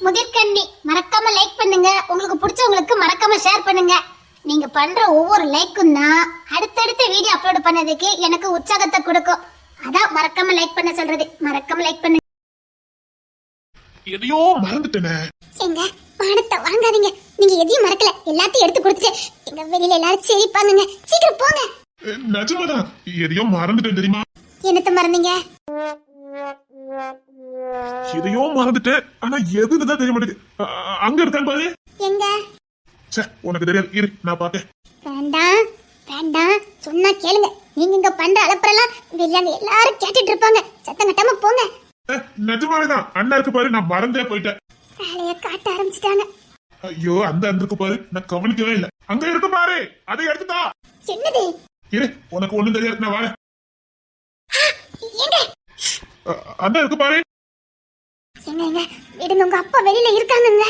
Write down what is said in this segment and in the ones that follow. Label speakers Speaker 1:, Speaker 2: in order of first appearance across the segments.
Speaker 1: முதிர்கண்ணி மறக்காம லைக் பண்ணுங்க. உங்களுக்கு பிடிச்சவங்களுக்கு மறக்காம ஷேர் பண்ணுங்க. நீங்க பண்ற ஒவ்வொரு லைக்கும் தான் அடுத்தடுத்த வீடியோ அப்லோட் பண்ணதுக்கு எனக்கு உற்சாகத்தை கொடுக்கும். அதான் மறக்காம லைக் பண்ண சொல்றது. மறக்காம லைக் பண்ணுங்க.
Speaker 2: எதையோ மறந்துட்டேனே.
Speaker 1: எங்க மானத்தை வாங்காதீங்க. நீங்க எதையும் மறக்கல, எல்லாத்தையும் எடுத்து கொடுத்துட்டு எங்க வெளியில எல்லாரும் சிரிப்பாங்க. சீக்கிரம் போங்க.
Speaker 2: நிஜமாதான் எதையோ மறந்துட்டேன் தெரியுமா?
Speaker 1: என்னத்த மறந்தீங்க?
Speaker 2: எதையோ மறந்துட்டேன், ஆனா எதுன்னு தான் தெரிய மாட்டேங்குது. அங்க இருக்கான்னு பாரு.
Speaker 1: எங்க?
Speaker 2: சே, உனக்கு தெரியாது, இரு நான் பாக்கேன்.
Speaker 1: வேண்டாம் வேண்டாம், சொன்னா கேளுங்க. நீங்க இங்க பண்ற அலப்பறலாம் வெளியாங்க எல்லாரும் கேட்டுட்டு இருப்பாங்க. சத்தம் கட்டாம போங்க.
Speaker 2: நிஜமாவேதான் அண்ணா இருக்கு பாரு, நான் மறந்தே போயிட்டேன்.
Speaker 1: வேலைய காட்ட ஆரம்பிச்சிட்டாங்க.
Speaker 2: ஐயோ, அந்த இருக்கு பாரு, நான் கவனிக்கவே இல்லை. அங்க இருக்கு பாரு, அதை எடுத்துட்டா.
Speaker 1: என்னது?
Speaker 2: இரு, உனக்கு ஒண்ணும் தெரியாது, நான் வரேன்.
Speaker 1: எங்க?
Speaker 2: அந்த இருக்கு பாரு.
Speaker 1: எங்க விடுங்க, உங்க அப்பா வெளியில இருக்காங்கங்க.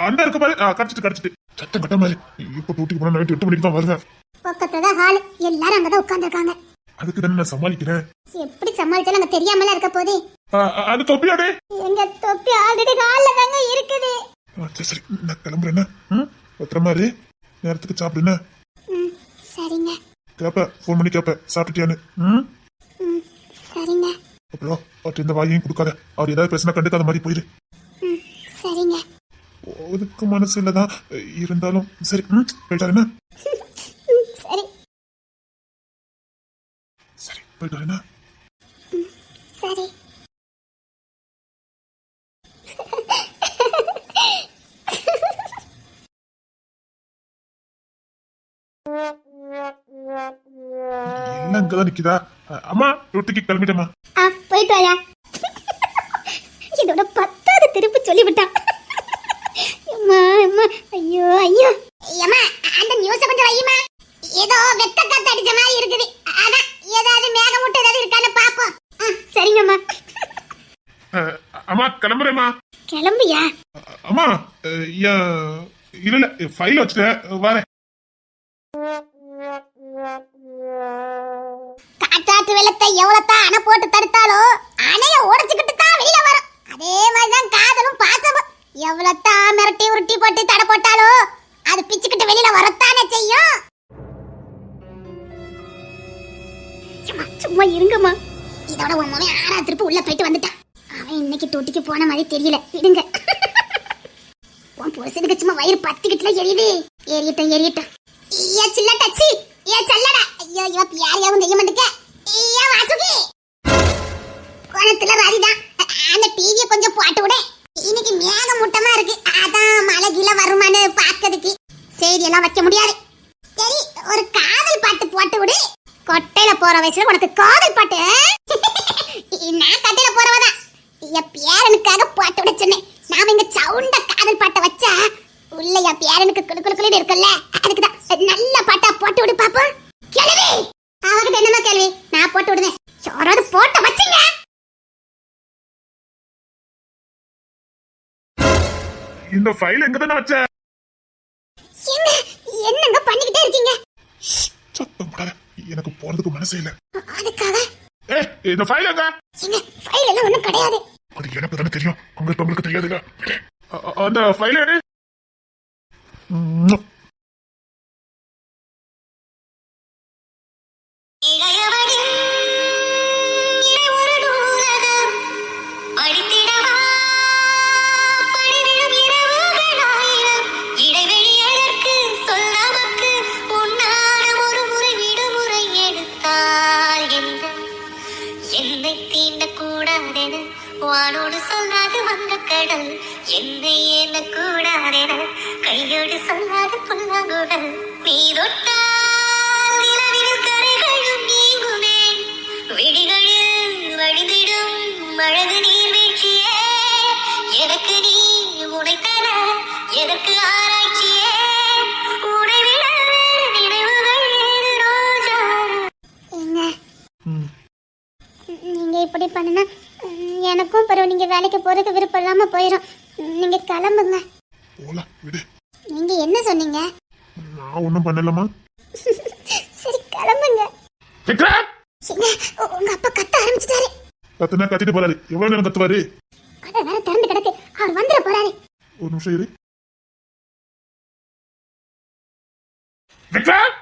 Speaker 2: அந்த இருக்கு பாரு. கடிச்சிட்டு சத்தம் கட்ட மாதிரி. இப்ப டூட்டிக்கு போனா நைட் 8 மணிக்கு தான் வருவேன்.
Speaker 1: பக்கத்துலதான் ஹால், எல்லாரும் அங்கதான் உட்கார்ந்துருக்காங்க.
Speaker 2: அதுக்கு தானே நான் சமாளிக்கிறேன்.
Speaker 1: எப்படி சமாளிச்சாலும் அங்க தெரியாமல இருக்க போதே.
Speaker 2: அது தொப்பியாடே.
Speaker 1: எங்க தொப்பி ஆல்ரெடி ஹால்ல தாங்க இருக்குது.
Speaker 2: சரி, நான் கிளம்புறேன். பத்திரமா இரு, நேரத்துக்கு சாப்பிடுன.
Speaker 1: சரிங்க.
Speaker 2: கேப்ப, ஃபோன் பண்ணி கேப்ப சாப்பிட்டியான்னு.
Speaker 1: சரிங்க.
Speaker 2: அப்புறம் அவர்கிட்ட இந்த வாயையும் கொடுக்காத. அவர் ஏதாவது பேசினா கண்டுக்காத மாதிரி போயிரு.
Speaker 1: சரிங்க.
Speaker 2: அதுக்கு மனசு இல்லதான் இருந்தாலும் சரி. போயிட்டாருன்னா
Speaker 1: சரி
Speaker 2: சரி, போயிட்டாருன்னா
Speaker 1: சரி.
Speaker 2: எல்லாம் இங்கதான் நிக்குதா? அம்மா, ரொட்டிக்கு கிளம்பிட்டேம்மா.
Speaker 1: போயிட்டு வாயா. இதோட 10வது திருப்பி சொல்லிவிட்டான். அம்மா அம்மா, ஐயோ ஐயோ. அம்மா, அந்த நியூஸ் கொஞ்சம் வையுமா. ஏதோ வெட்ட காத்து அடிச்ச மாதிரி இருக்குது. அதான் ஏதாவது மேகமூட்டம் ஏதாவது இருக்கான்னு பாப்போம். சரிங்கம்மா.
Speaker 2: அம்மா, கிளம்புறேம்மா.
Speaker 1: கிளம்பியா?
Speaker 2: அம்மா, இல்ல ஃபைல் வச்சுட்டேன், வரேன்.
Speaker 1: காற்றாற்று வெள்ளத்தை எவ்வளவுதான் அணை போட்டு தடுத்தாலும் அணைய உடைச்சுக்கிட்டு தான் வெளியில வரும். அதே மாதிரிதான் காதலும் பாசமும். எவ்வளவுதான் மிரட்டி உருட்டி போட்டு தடை போட்டாலும் அது பிச்சுக்கிட்டு வெளியில வரத்தானே செய்யும். சும்மா இருங்கம்மா. இதோட உன் மகன் 6வது திருப்பு உள்ள போயிட்டு வந்துட்டான். அவன் இன்னைக்கு டூட்டிக்கு போன மாதிரி தெரியல. விடுங்க. உன் புருஷனுக்கு சும்மா வயிறு பத்திக்கிட்டுல எரியுது. எரியட்டும். ஏ சில்ல டச்சி, ஏ சல்லடா. ஐயோ, யாரையாவும் செய்ய மாட்டேங்க. ஏ வாசுகி, கோணத்துல ராதிதான். அந்த டிவியை கொஞ்சம் போட்டு விட. இன்னைக்கு மேக மூட்டமா இருக்கு. அதான் மழை கீழ வருமானு பாக்கிறதுக்கு செய்தி எல்லாம் வைக்க முடியாது. சரி, ஒரு காதல் பாட்டு போட்டு விடு. கொட்டையில போற வயசுல உனக்கு காதல் பாட்டு? நான் கட்டையில போறவதான். என் பேரனுக்காக போட்டு விட சொன்னேன். நாம இங்க சவுண்ட காதல் பாட்டை வச்சா உள்ள என் பேரனுக்கு குளு இருக்குல்ல, அதுக்குதான் நல்ல பாட்டா போட்டு விடு பாப்போம். கேள்வி அவகிட்ட என்னமா கேள்வி? நான் போட்டு விடுவேன். யாராவது போட்ட வச்சுங்க.
Speaker 2: இந்த ஃபைல் எங்க தானே வச்ச?
Speaker 1: என்னங்க பண்ணிக்கிட்டே இருக்கீங்க?
Speaker 2: சத்தம் போடாத, எனக்கு போறதுக்கு மனசே இல்ல.
Speaker 1: அதுக்காக
Speaker 2: இந்த ஃபைல் எங்க?
Speaker 1: ஃபைல் எல்லாம் ஒண்ணும் கிடையாது.
Speaker 2: அது எனக்கு தானே தெரியும், உங்களுக்கு தெரியாதுல்ல. அந்த ஃபைல் எடு.
Speaker 3: வானோடு சொல்லாது வந்த கடல் என்னை என்ன கூடாதென கையோடு சொல்லாது புல்லாங்குடல் நீ தொட்டால் நிலவில் கரைகளும் நீங்குமே விழிகளில் வழிந்திடும் அழகு நீர் வீழ்ச்சியே எனக்கு நீ உடைத்தர எதற்கு ஆராய்ச்சியே உடைவிட நினைவுகள் ஏது ரோஜா.
Speaker 1: நீங்க இப்படி பண்ணனா எனக்கும் பரவ. நீங்க வேலைக்கு போறதுக்கு விருப்பம் இல்லாம போயிடும். நீங்க கிளம்புங்க.
Speaker 2: போலாம், விடு.
Speaker 1: நீங்க என்ன சொன்னீங்க?
Speaker 2: நான் ஒண்ணும் பண்ணலமா.
Speaker 1: சரி, கிளம்புங்க. உங்க அப்பா கத்த ஆரம்பிச்சிட்டாரு.
Speaker 2: கத்துனா கத்திட்டு போறாரு. எவ்வளவு நேரம் கத்துவாரு?
Speaker 1: கதை வேற திறந்து கிடக்கு. அவர் வந்துட போறாரு.
Speaker 2: ஒரு நிமிஷம் இரு. விக்ரம்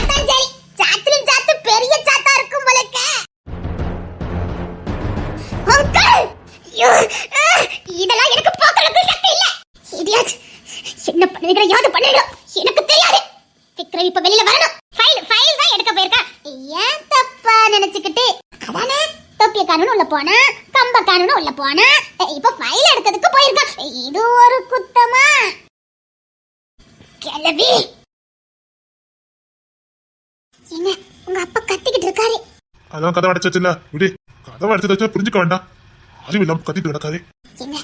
Speaker 1: அதான் சரி, சாத்திலும் சாத்து பெரிய சாத்தா இருக்கும் போலக்க. அங்கிள், ஐயோ, இதெல்லாம் எனக்கு பார்க்கறதுக்கு சக்தி இல்ல. இடியட், என்ன பண்ணுவீங்க, யாரு பண்ணுவீங்க எனக்கு தெரியாது. விக்ரம் இப்ப வெளியில வரணும். ஃபைல் தான் எடுக்க போயிருக்கா. ஏன் தப்பா நினைச்சுக்கிட்டு அதானே தொப்பிய காணுன்னு உள்ள போனா, கம்ப காணுன்னு உள்ள போனா, இப்ப ஃபைல் எடுக்கிறதுக்கு போயிருக்கா. இது ஒரு குத்தமா? கிளவி, என்ன உங்க அப்பா கத்திக்கிட்டு இருக்காரு?
Speaker 2: அதான் கதவை அடைச்சாச்சுல்ல, விடு. கதவை அடைச்சதாச்சும் புரிஞ்சுக்க வேண்டாம். அறிவு இல்லாம கத்திட்டு கிடக்காரு.
Speaker 1: என்ன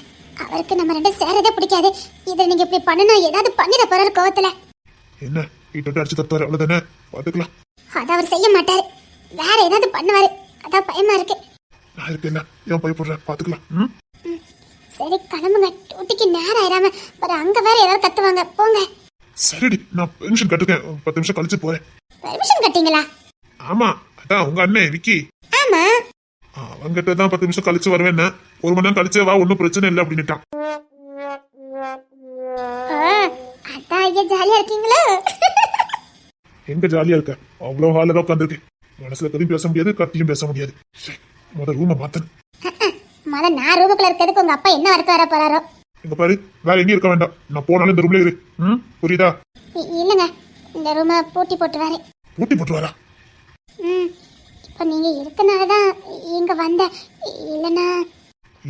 Speaker 1: அவருக்கு நம்ம ரெண்டு சேரதே பிடிக்காது. இதை நீங்க இப்படி பண்ணனா ஏதாவது பண்ணிட போறாரு கோவத்துல.
Speaker 2: என்ன வீட்டை அடிச்சு தத்துவாரு, அவ்வளவுதானே, பாத்துக்கலாம்.
Speaker 1: அத அவர் செய்ய மாட்டாரு, வேற ஏதாவது பண்ணுவாரு. அதான் பயமா இருக்கு.
Speaker 2: நான் இருக்கேன், ஏன் பயப்படுறேன், பாத்துக்கலாம்.
Speaker 1: சரி கிளம்புங்க, டூட்டிக்கு நேரம் ஆயிராம ஒரு அங்க வேற ஏதாவது கத்துவாங்க. போங்க.
Speaker 2: சரிடி, நான் பெர்மிஷன் கட்டுக்கேன், 10 நிமிஷம் கழிச்சு போறேன்.
Speaker 1: பெர்மிஷன் கட்டிங்களா?
Speaker 2: ஆமா, அதான் உங்க அண்ணன் விக்கி,
Speaker 1: ஆமா.
Speaker 2: அவங்கிட்ட தான் 10 நிமிஷம் கழிச்சு வருவேன். 1 மணி நேரம் கழிச்சு வா, ஒன்னும் பிரச்சனை இல்லை அப்படின்னுட்டான்.
Speaker 1: அதான் ஐயா ஜாலியா இருக்கீங்களா?
Speaker 2: எங்க ஜாலியா இருக்க, அவ்வளவு ஹாலில் தான் உட்காந்துருக்கு. மனசுல கதையும் பேச முடியாது, கத்தியும் பேச முடியாது. முதல் ரூமை மாத்தணும்.
Speaker 1: நான் ரூமுக்குள்ள இருக்கிறதுக்கு உங்க அப்பா என்ன வரத்து வர போறாரோ.
Speaker 2: இங்க பாரு, வேற எங்கேயும் இருக்க வேண்டாம். நான் போனாலும் இந்த ரூம்ல இரு. புரியுதா?
Speaker 1: இல்லங்க, இந்த ரூமை பூட்டி போட்டுவாரு.
Speaker 2: பூட்டி போட்டுவாரா?
Speaker 1: இப்ப நீங்க இருக்கனாலதான் இங்க வந்த, இல்லனா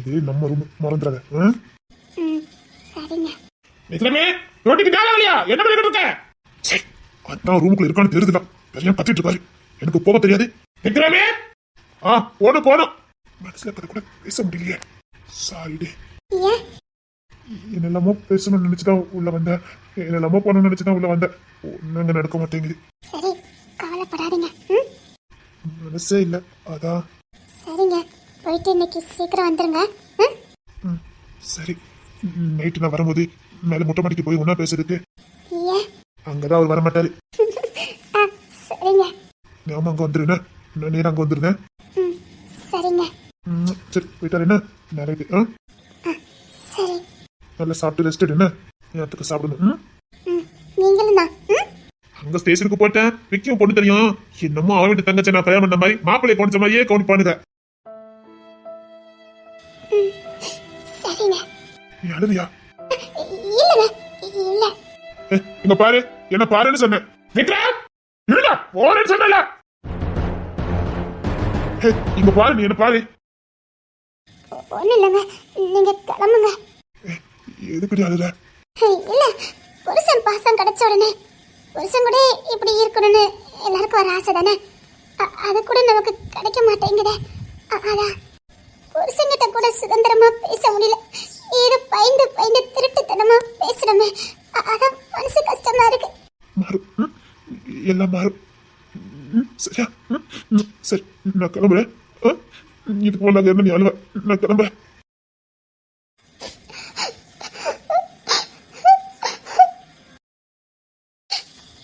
Speaker 2: இது நம்ம ரூம், மறந்துடாத.
Speaker 1: சரிங்க.
Speaker 2: விக்ரமே, ரோட்டிக்கு மேல வழியா என்ன பண்ணிட்டு இருக்க? சரி, அதான் ரூமுக்குள்ள இருக்கான்னு தெரியுதுடா. பெரிய கத்திட்டு இருக்காரு, எனக்கு போக தெரியாது. விக்ரமே, போணும். மனசுல கதை கூட பேச முடியலையே. சாரிடே.
Speaker 1: ஏன்?
Speaker 2: என்னெல்லாமோ பேசணும்னு நினைச்சுதான் உள்ள வந்த, என்னெல்லாமோ போகணும்னு நினைச்சுதான் உள்ள வந்த. ஒண்ணுங்க நடக்க மாட்டேங்குது.
Speaker 1: சரி, கவலைப்படாதீங்க.
Speaker 2: மனசே இல்ல, அதான்.
Speaker 1: சரிங்க, போயிட்டு இன்னைக்கு சீக்கிரம் வந்துருங்க.
Speaker 2: சரி, நைட்டு நான் வரும்போது மேல மொட்டை மாடிக்கு போய் ஒன்னா பேசுறதுக்கு.
Speaker 1: ஏன்?
Speaker 2: அங்கதான் அவர் வரமாட்டாரு.
Speaker 1: சரிங்க.
Speaker 2: நாம அங்க வந்துருங்க, நான் நேரம் அங்க வந்துருந்தேன்.
Speaker 1: சரிங்க.
Speaker 2: சரி, போயிட்டாரு. என்ன நேரம்?
Speaker 1: சரி,
Speaker 2: நல்லா சாப்பிட்டு ரெஸ்ட் எடு. என்ன நேரத்துக்கு சாப்பிடணும்.
Speaker 1: நீங்களும் தான்.
Speaker 2: அங்க ஸ்டேஷனுக்கு போயிட்டேன். விக்கியும் பொண்ணு தெரியும். என்னமோ அவன் வீட்டு தங்கச்சி நான் கல்யாணம் பண்ண மாதிரி மாப்பிள்ளைய கவனிச்ச மாதிரியே கவனிப்பானுங்க.
Speaker 1: சரிங்க.
Speaker 2: நீ அழுவியா?
Speaker 1: இல்லங்க, இல்ல.
Speaker 2: இங்க பாரு, என்ன பாருன்னு சொன்னேன். விக்ரம், இல்ல போறேன்னு சொன்னல. இங்க பாரு, நீ என்ன பாரு.
Speaker 1: ஒண்ணு இல்லங்க, நீங்க கிளம்புங்க.
Speaker 2: எதுக்குடி அழுத?
Speaker 1: இல்ல, புருஷன் பாசம் கிடைச்ச உடனே புருஷன் கூட இப்படி இருக்கணும்னு எல்லாருக்கும் ஒரு ஆசை தானே. அது கூட நமக்கு கிடைக்க மாட்டேங்குதே. அதான் புருஷன்கிட்ட கூட சுதந்திரமா பேச முடியல. ஏதோ பயந்து பயந்து திருட்டுத்தனமா பேசுறமே. அதான் மனசு கஷ்டமா இருக்கு.
Speaker 2: மாறும், எல்லாம் மாறும். சரியா? சரி, நான் கிளம்புறேன். இதுக்கு மேல என்ன நீ அழுவ? நான் கிளம்புறேன்.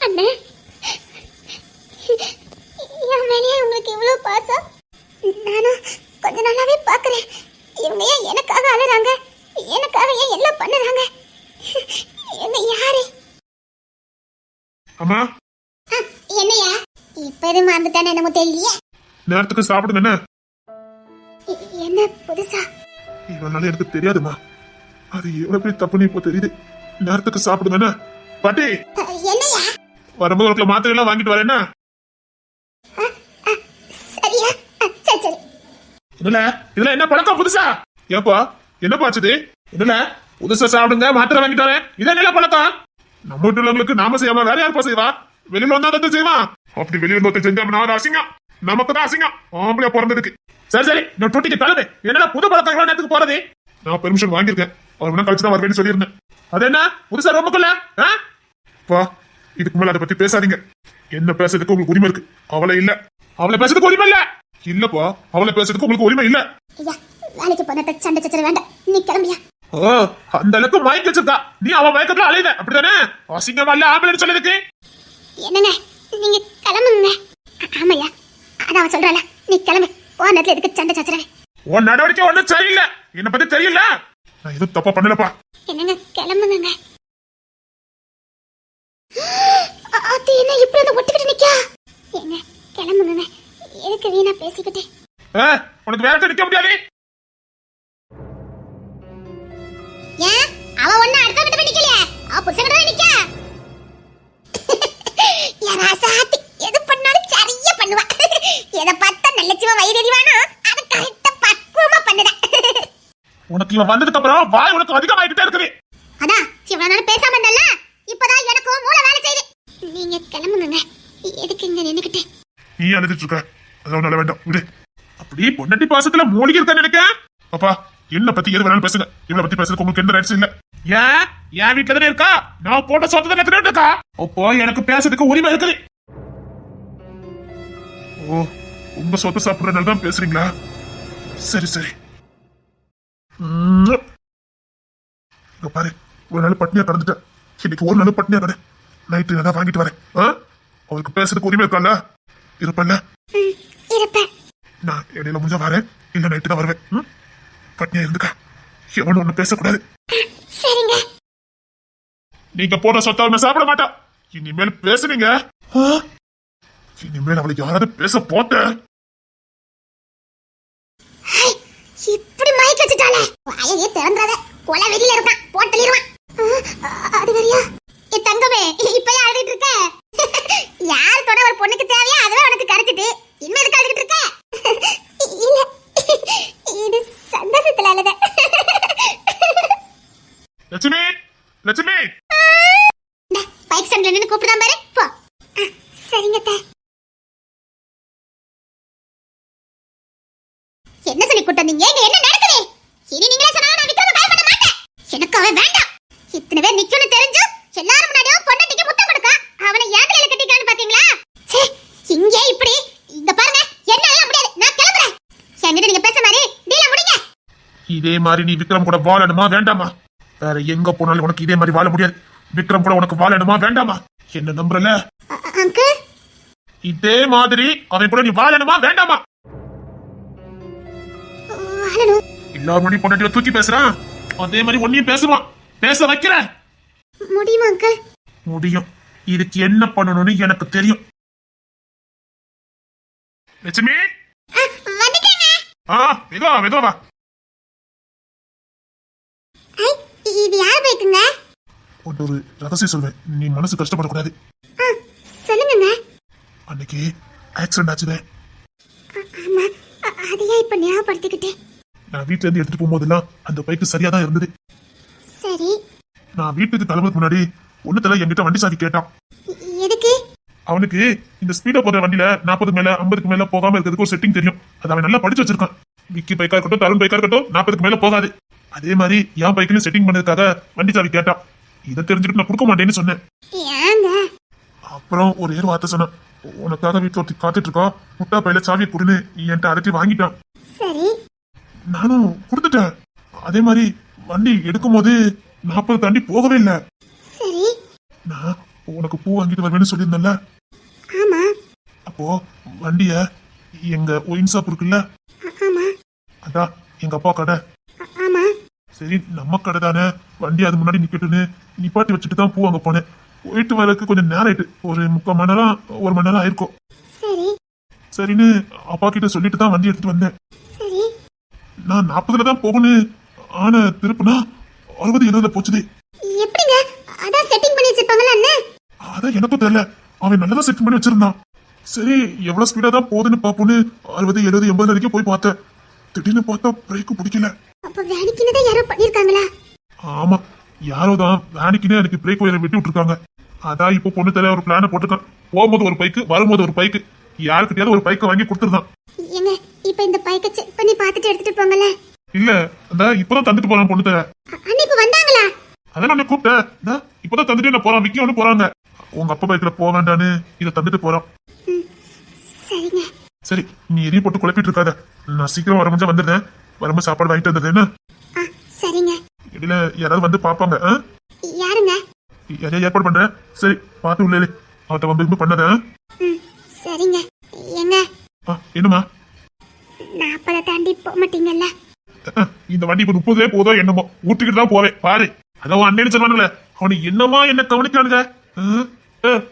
Speaker 1: அண்ணே, என் மேலேயே உங்களுக்கு இவ்வளவு பாசம் நானும் கொஞ்ச நாளாவே பாக்குறேன். இவங்க ஏன் எனக்காக அழுறாங்க, எனக்காக ஏன் எல்லாம் பண்ணுறாங்க? இவங்க யாரு?
Speaker 2: அம்மா,
Speaker 1: என்னையா இப்ப எது மறந்துட்டானே என்னமோ தெரியலையே.
Speaker 2: நேரத்துக்கு சாப்பிடுங்க. என்ன
Speaker 1: என்ன புதுசா?
Speaker 2: இவனால எனக்கு தெரியாதுமா, அது எவ்வளவு பெரிய தப்புன்னு இப்போ தெரியுது. நேரத்துக்கு சாப்பிடுங்க. என்ன பாட்டி,
Speaker 1: என்னையா?
Speaker 2: வரும்போது ஒரு மாத்திரை எல்லாம் வாங்கிட்டு வரேன்.
Speaker 1: சரியா? சரி சரி.
Speaker 2: இதுல இதுல என்ன பழக்கம் புதுசா? ஏப்பா என்ன பாச்சுது? இதுல புதுசா சாப்பிடுங்க, மாத்திரை வாங்கிட்டு வரேன். இது என்ன பழக்கம்? நம்ம வீட்டு உள்ளவங்களுக்கு நாம செய்யாம வேற யாருப்பா செய்வா? வெளியில வந்தா தான் செய்வான். அப்படி வெளியில வந்து செஞ்சோம்னா அது அசிங்கம், நமக்கு தான் அசிங்கம். ஆம்பளையா பிறந்ததுக்கு. சரி சரி, நான் டூட்டிக்கு கிளம்பு. என்னடா புது பழக்கம் இவ்வளவு நேரத்துக்கு போறது? நான் பெர்மிஷன் வாங்கியிருக்கேன், ஒரு மணி கழிச்சு தான் வருவேன்னு சொல்லியிருந்தேன். அது என்ன புதுசா ரொம்பக்குள்ள? இதுக்கு மேல அதை பத்தி பேசாதீங்க. என்ன பேசுறதுக்கு உங்களுக்கு உரிமை இருக்கு, அவளை இல்ல. அவளை பேசுறதுக்கு உரிமை இல்ல. இல்லப்பா, அவளை பேசுறதுக்கு உங்களுக்கு உரிமை இல்ல.
Speaker 1: வேலைக்கு போன சண்டை சச்சர வேண்டாம், நீ கிளம்பியா.
Speaker 2: அந்த அளவுக்கு மயக்க வச்சிருக்கா. நீ அவன் மயக்கத்துல அலையுத, அப்படித்தானே? அசிங்கமா இல்ல ஆம்பளைன்னு சொல்லிருக்கு.
Speaker 1: என்னங்க நீங்க கிளம்புங்க. ஆமையா, அதான் அவன் சொல்றாள, நீ கிளம்பு. போன நேரத்துல எதுக்கு சண்டை சச்சரவே?
Speaker 2: உன் நடவடிக்கை ஒண்ணும் சரியில்லை, என்ன பத்தி தெரியல. நான் எதுவும் தப்பா பண்ணலப்பா.
Speaker 1: என்னங்க கிளம்புங்க. அது என்ன இப்படி வந்து ஒட்டிக்கிட்டு நிக்கா? என்ன கிளம்புங்க. எதுக்கு வீணா பேசிக்கிட்டு?
Speaker 2: உனக்கு வேற இடத்துல நிக்க முடியாது.
Speaker 1: ஏன் அவ ஒண்ணு அடுத்த கிட்ட போய் நிக்கலையே, அவ புருஷன் கிட்ட நிக்கா. யாரா சாத்தி எது பண்ணாலும் சரியா பண்ணுவா. எதை பார்த்தா நல்லச்சிவா வயிறு எரிவானோ அது கரெக்டா பக்குவமா பண்ணுதா.
Speaker 2: உனக்கு இவன் வந்ததுக்கு அப்புறம் வாய் உனக்கு அதிகமாயிட்டே இருக்குது.
Speaker 1: அதான் இவ்வளவு நாள் பேசாம இருந்தல்ல, இப்பதான் எனக்கு மூளை வேலை செய்யுது. நீங்க கிளம்புங்க. எதுக்கு இங்க நின்னுக்கிட்டு?
Speaker 2: நீ அழுதுட்டு இருக்க, அதெல்லாம் நல்ல வேண்டாம் விடு. அப்படி பொண்டாட்டி பாசத்துல மூழ்கி இருக்க நினைக்க. அப்பா என்ன பத்தி எது வேணாலும் பேசுங்க, இவளை பத்தி பேசுறதுக்கு உங்களுக்கு எந்த ரைட்ஸ் இல்ல. ஏன் என் வீட்டுல தானே இருக்கா, நான் போட்ட சொத்தை தானே திருட்டு இருக்கா, அப்போ எனக்கு பேசுறதுக்கு உரிமை இருக்குது. ஓ உங்க சொத்தை சாப்பிடுறதுனால தான் பேசுறீங்களா? சரி சரி. இங்க பாரு, ஒரு நாள் பட்னியா கடந்துட்டேன், இன்னைக்கு ஒரு நாள் பட்னியா கடை. நைட்டு ஏதாவது வாங்கிட்டு வரேன். அவருக்கு பேசுறதுக்கு உரிமை இருக்கால, இருப்பல்ல?
Speaker 1: இருப்பேன்.
Speaker 2: நான் இடையில முடிஞ்சா வரேன், இல்ல நைட்டு தான் வருவேன். பட்னியா இருந்துக்கா, எவனும் ஒண்ணு பேசக்கூடாது.
Speaker 1: சரிங்க.
Speaker 2: நீங்க போற சொத்தாலுமே சாப்பிட மாட்டா. இனிமேல் பேசுனீங்க, இனிமேல் அவளுக்கு யாராவது பேச போட்ட
Speaker 1: இப்படி மயக்க வச்சுட்டாளே, வாயே திறந்துறாத. கொலை வெளியில இருக்கான், போட்டலிடுவான். அது வரியா? என் தங்கமே இப்பயே அழுதுட்டு இருக்க? யார் தொட ஒரு பொண்ணுக்கு தேவையா அதுவே உனக்கு கிடைச்சிட்டு இன்னும் எதுக்கு அழுதுட்டு இருக்க? இல்ல, இது சந்தோஷத்துல அழுத.
Speaker 2: லட்சுமி லட்சுமி,
Speaker 1: பைக் ஸ்டாண்ட்ல நின்னு கூப்பிடுறான் பாரு, போ. சரிங்க அத்தை. என்ன சொல்லி கூட்டந்தீங்க? இங்க என்ன நடக்குது? இனி நீங்களே சொன்னா நான் விக்ரம கால் பண்ண மாட்டேன். எனக்கு அவன் வேண்டாம். இத்தனை பேர் நிக்கும்னு தெரிஞ்சு எல்லாரும் முன்னாடியும் பொண்டாட்டிக்கு முத்தம் கொடுக்க அவனை ஏதல கட்டிக்கான்னு பாத்தீங்களா? சே, இங்க இப்படி இங்க பாருங்க, என்னால முடியாது, நான் கிளம்புறேன். என்கிட்ட நீங்க பேச மாதிரி டீல முடிங்க.
Speaker 2: இதே மாதிரி நீ விக்ரம் கூட வாழணுமா வேண்டாமா? வேற எங்க போனாலும் உனக்கு இதே மாதிரி வாழ முடியாது. விக்ரம் கூட உனக்கு வாழணுமா வேண்டாமா? என்ன நம்புறல?
Speaker 1: அங்கிள்,
Speaker 2: இதே மாதிரி அவன் கூட நீ வாழணுமா வேண்டாமா?
Speaker 1: வாழணும்.
Speaker 2: எல்லாரும் முன்னாடி பொண்டாட்டியை தூக்கி பேசுறான், அதே மாதிரி ஒன்னையும் பேசுவான். பேச வைக்கிற
Speaker 1: முடியுமா அங்கிள்?
Speaker 2: முடியும். இதுக்கு என்ன பண்ணணும்னு எனக்கு தெரியும். லட்சுமி,
Speaker 1: வந்துட்டேங்க.
Speaker 2: மெதுவா மெதுவா.
Speaker 1: இது யார் பைக்குங்க?
Speaker 2: ஒரு ரகசியம் சொல்வேன், நீ மனசு கஷ்டப்படக்கூடாது.
Speaker 1: சொல்லுங்க.
Speaker 2: அன்னைக்கு ஆக்சிடென்ட் ஆச்சுதே.
Speaker 1: ஆமா, அதையா இப்ப ஞாபகப்படுத்திக்கிட்டே?
Speaker 2: நான் வீட்டுல இருந்து எடுத்துட்டு போகும்போதெல்லாம் அந்த பைக்கு சரியா தான் இருந்தது.
Speaker 1: சரி.
Speaker 2: நான் வீட்டுக்கு கிளம்புறதுக்கு முன்னாடி ஒண்ணுத்துல என்கிட்ட வண்டி சாவி கேட்டான்.
Speaker 1: எதுக்கு?
Speaker 2: அவனுக்கு இந்த ஸ்பீடா போற வண்டியில 40 மேல 50 மேல போகாம இருக்கிறதுக்கு ஒரு செட்டிங் தெரியும். அதை அவன் நல்லா படிச்சு வச்சிருக்கான். விக்கி பைக்கா இருக்கட்டும், தருண் பைக்கா இருக்கட்டும், 40 மேல போகாது. அதே மாதிரி என் பைக்கிலும் செட்டிங் பண்ணதுக்காக வண்டி சாவி கேட்டான். இதை தெரிஞ்சுக்கிட்டு நான் கொடுக்க மாட்டேன்னு சொன்னேன்.
Speaker 1: ஏங்க?
Speaker 2: அப்புறம் ஒரு வார்த்தை சொன்னான், உனக்காக வீட்டுல ஒருத்தி காத்துட்டு இருக்கா, முட்டா பையில சாவியை கொடுன்னு என்கிட்ட அதட்டி வாங்கிட்டான்.
Speaker 1: சரி.
Speaker 2: நானும் கொடுத்துட்டேன். அதே மாதிரி வண்டி எடுக்கும் போது 40 தாண்டி போகவே இல்லை.
Speaker 1: சரி.
Speaker 2: நான் உனக்கு பூ வாங்கிட்டு வருவேன்னு சொல்லியிருந்தேன்ல,
Speaker 1: ஆமா.
Speaker 2: அப்போ வண்டிய எங்க ஒயின் ஷாப் இருக்குல்ல,
Speaker 1: ஆமா.
Speaker 2: அதான் எங்க அப்பா கடை.
Speaker 1: ஆமா.
Speaker 2: சரி நம்ம கடை தானே, வண்டி அது முன்னாடி நிக்கட்டுன்னு நிப்பாட்டி வச்சுட்டு தான் பூ வாங்க போனேன். போயிட்டு வரதுக்கு கொஞ்சம் நேரம் ஆயிட்டு, ஒரு 3/4 மணி நேரம் 1 மணி நேரம் ஆயிருக்கும்.
Speaker 1: சரி.
Speaker 2: சரின்னு அப்பா கிட்ட சொல்லிட்டு தான் வண்டி எடுத்துட்டு வந்தேன்.
Speaker 1: சரி.
Speaker 2: நான் 40ல தான் போகணும், ஆனா திருப்புனா 60-70 போச்சுது.
Speaker 1: எப்படிங்க? அதான் செட்டிங் பண்ணி வச்சிருப்பாங்களா அண்ணே?
Speaker 2: அதான் எனக்கும் தெரியல, அவன் நல்லதா செட் பண்ணி வச்சிருந்தான். சரி எவ்வளவு ஸ்பீடா தான் போகுதுன்னு பாப்போன்னு 60, 70, 80 வரைக்கும் போய் பார்த்தேன். திடீர்னு பார்த்தா பிரேக்கு பிடிக்கல.
Speaker 1: அப்ப வேலைக்குன்னு தான் யாரோ பண்ணிருக்காங்களா?
Speaker 2: ஆமா, யாரோ தான் வேனிக்குன்னு எனக்கு பிரேக் வயரை வெட்டி விட்டுருக்காங்க. அதான் இப்போ பொண்ணு தெரிய ஒரு பிளான போட்டுருக்கான். போகும்போது ஒரு பைக்கு, வரும்போது ஒரு பைக்கு, யாருக்கிட்டையாவது ஒரு பைக்கை வாங்கி கொடுத்துருந்தான்.
Speaker 1: ஏங்க இப்ப இந்த பைக்கை செக் பண்ணி பார்த்துட்டு எடுத்துட்டு போங்கல.
Speaker 2: இல்ல அந்த இப்பதான் தந்துட்டு போறான் பொண்ணு தெரிய.
Speaker 1: அண்ணே இப்ப வந்தாங்களா?
Speaker 2: அதான் நான் கூப்பிட்டேன், இப்பதான் தந்துட்டு என்ன போறான், விக்கி ஒண்ணு போறாங்க. உங்க அப்பா பைக்ல போக வேண்டான்னு இதை தந்துட்டு போறான்.
Speaker 1: சரிங்க.
Speaker 2: சரி நீ எதையும் போட்டு குழப்பிட்டு இருக்காத, நான் சீக்கிரம் வர முடிஞ்சா வந்துடுறேன். வரும்போது சாப்பாடு வாங்கிட்டு வந்துடுறேன் என்ன?
Speaker 1: சரிங்க.
Speaker 2: இடையில யாராவது வந்து பாப்பாங்க.
Speaker 1: யாருங்க?
Speaker 2: யாரையா ஏற்பாடு பண்றேன். சரி பார்த்து உள்ள அவட்ட வந்து பண்ணாத.
Speaker 1: சரிங்க. ஏங்க
Speaker 2: என்னமா?
Speaker 1: 40 தாண்டி போக மாட்டீங்கல்ல?
Speaker 2: இந்த வண்டி இப்ப 30 போதோ என்னமோ ஊட்டிக்கிட்டு தான் போவேன் பாரு. அதான் அண்ணன் சொன்னானுங்களே அவனுக்கு என்னமா என்ன கவனிக்கானுங்க.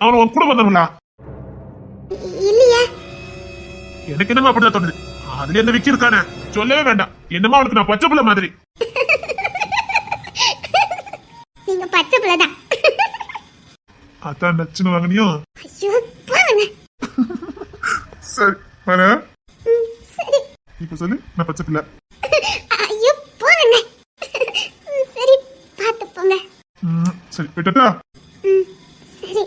Speaker 2: அவன் உன் கூட வந்தானுங்களா?
Speaker 1: இல்லையா?
Speaker 2: எனக்கு என்னமா அப்படிதான் தோணுது. அதுல என்ன விக்கி இருக்கானே சொல்லவே வேண்டாம். என்னமா அவனுக்கு நான் பச்சை பிள்ளை மாதிரி.
Speaker 1: நீங்க பச்சை பிள்ளைதான்.
Speaker 2: அதான் நச்சுன்னு வாங்கினியோ?
Speaker 1: ஐயோ போங்க.
Speaker 2: சரி வரேன்.
Speaker 1: சரி.
Speaker 2: இப்ப சொல்லு நான் பச்சை பிள்ளை.
Speaker 1: ஐயோ போங்க. சரி பார்த்து போங்க.
Speaker 2: சரி விட்டா.
Speaker 1: சரி.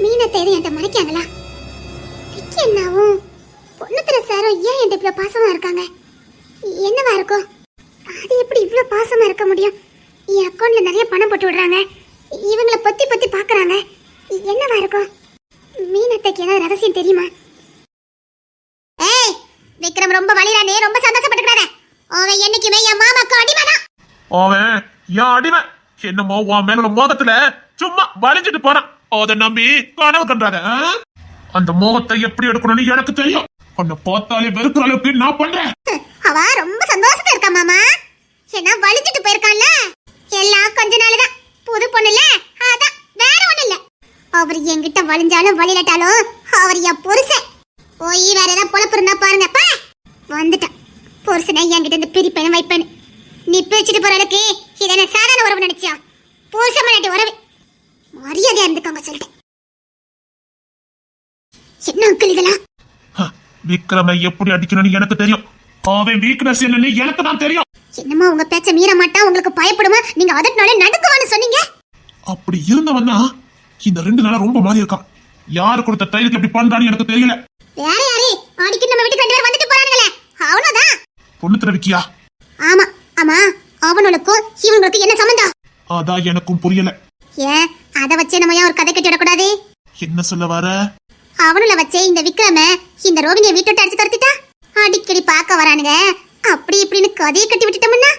Speaker 1: மீனத்தை எதுவும் என்கிட்ட மறைக்காங்களா? விக்கி என்னாவும் பொண்ணுத்திர சாரும் ஏன் என்கிட்ட இவ்வளவு பாசமா இருக்காங்க? என்னவா இருக்கும்? அது எப்படி இவ்வளவு பாசமா இருக்க முடியும்? என் அக்கௌண்ட்ல நிறைய பணம் போட்டு விடுறாங்க. இவங்கள பத்தி பத்தி பாக்குறாங்க. என்னவா இருக்கும்? மீனத்தைக்கு ஏதாவது ரகசியம் தெரியுமா? ஏய் விக்ரம் ரொம்ப வலிரானே, ரொம்ப சந்தோஷப்பட்டுக்கிறானே. அவன் என்னைக்குமே என் மாமாக்கு அடிமைதான்.
Speaker 2: அவன் என் அடிமை. என்னமோ உன் மேல மோகத்துல சும்மா வலிஞ்சிட்டு போறான். அதை நம்பி கனவு கண்டாத. அந்த மோகத்தை எப்படி எடுக்கணும்னு எனக்கு தெரியும். உன்னை பார்த்தாலே வெறுக்கிற அளவுக்கு நான் பண்றேன்.
Speaker 1: அவ ரொம்ப சந்தோஷமா இருக்கா மாமா. என்ன வலிஞ்சிட்டு போயிருக்கான்ல. எல்லாம் கொஞ்ச நாள்தான். புது பொண்ணுல அதான் வேற ஒண்ணு இல்ல. அவர் என்கிட்ட வலிஞ்சாலும் வலிலட்டாலும் அவர் என் புருஷன். போய் வேற ஏதாவது பொழப்பு இருந்தா பாருங்க. வந்துட்டான் புருஷனை என்கிட்ட இருந்து பிரிப்பேன் வைப்பேன். நீ பிரிச்சுட்டு போற அளவுக்கு இதை என்ன சாதாரண உறவு நினைச்சியா? புருஷன் மனாட்டி உறவு. மரியாதையா இருந்துக்கோங்க சொல்லிட்டேன். என்ன அங்கிள் இதெல்லாம்?
Speaker 2: விக்ரமை எப்படி அடிக்கணும்னு எனக்கு தெரியும். அவன் வீக்னஸ் என்னன்னு எனக்கு தான் தெரியும்.
Speaker 1: என்னமோ உங்க பேச்ச மீற மாட்டா, உங்களுக்கு பயப்படுமா, நீங்க அதனால நடுக்குவான்னு சொன்னீங்க.
Speaker 2: அப்படி இருந்தவன் தான் இந்த 2 நாளா ரொம்ப மாறி இருக்கான். யாரு கொடுத்த தைரியத்தை எப்படி பண்றான்னு எனக்கு தெரியல.
Speaker 1: வேற யாரு? அடிக்கடி நம்ம வீட்டுக்கு 2 பேர் வந்துட்டு போறானுங்களே அவனோதான்.
Speaker 2: பொண்ணு திரவிக்கியா?
Speaker 1: ஆமா ஆமா. அவனுக்கும் இவங்களுக்கு என்ன சம்பந்தம்?
Speaker 2: அதான் எனக்கும் புரியல.
Speaker 1: ஏன் அத வச்சே நம்ம ஏன் ஒரு கதை கட்டி விடக்கூடாது?
Speaker 2: என்ன சொல்ல வர?
Speaker 1: அவனுல வச்சே இந்த விக்ரம இந்த ரோகிணியை வீட்டு விட்டு அடிச்சு துரத்திட்டா. அடிக்கடி பார்க்க வரானுங்க. அப்படி இப்படின்னு கதையை கட்டி விட்டுட்டோம்னா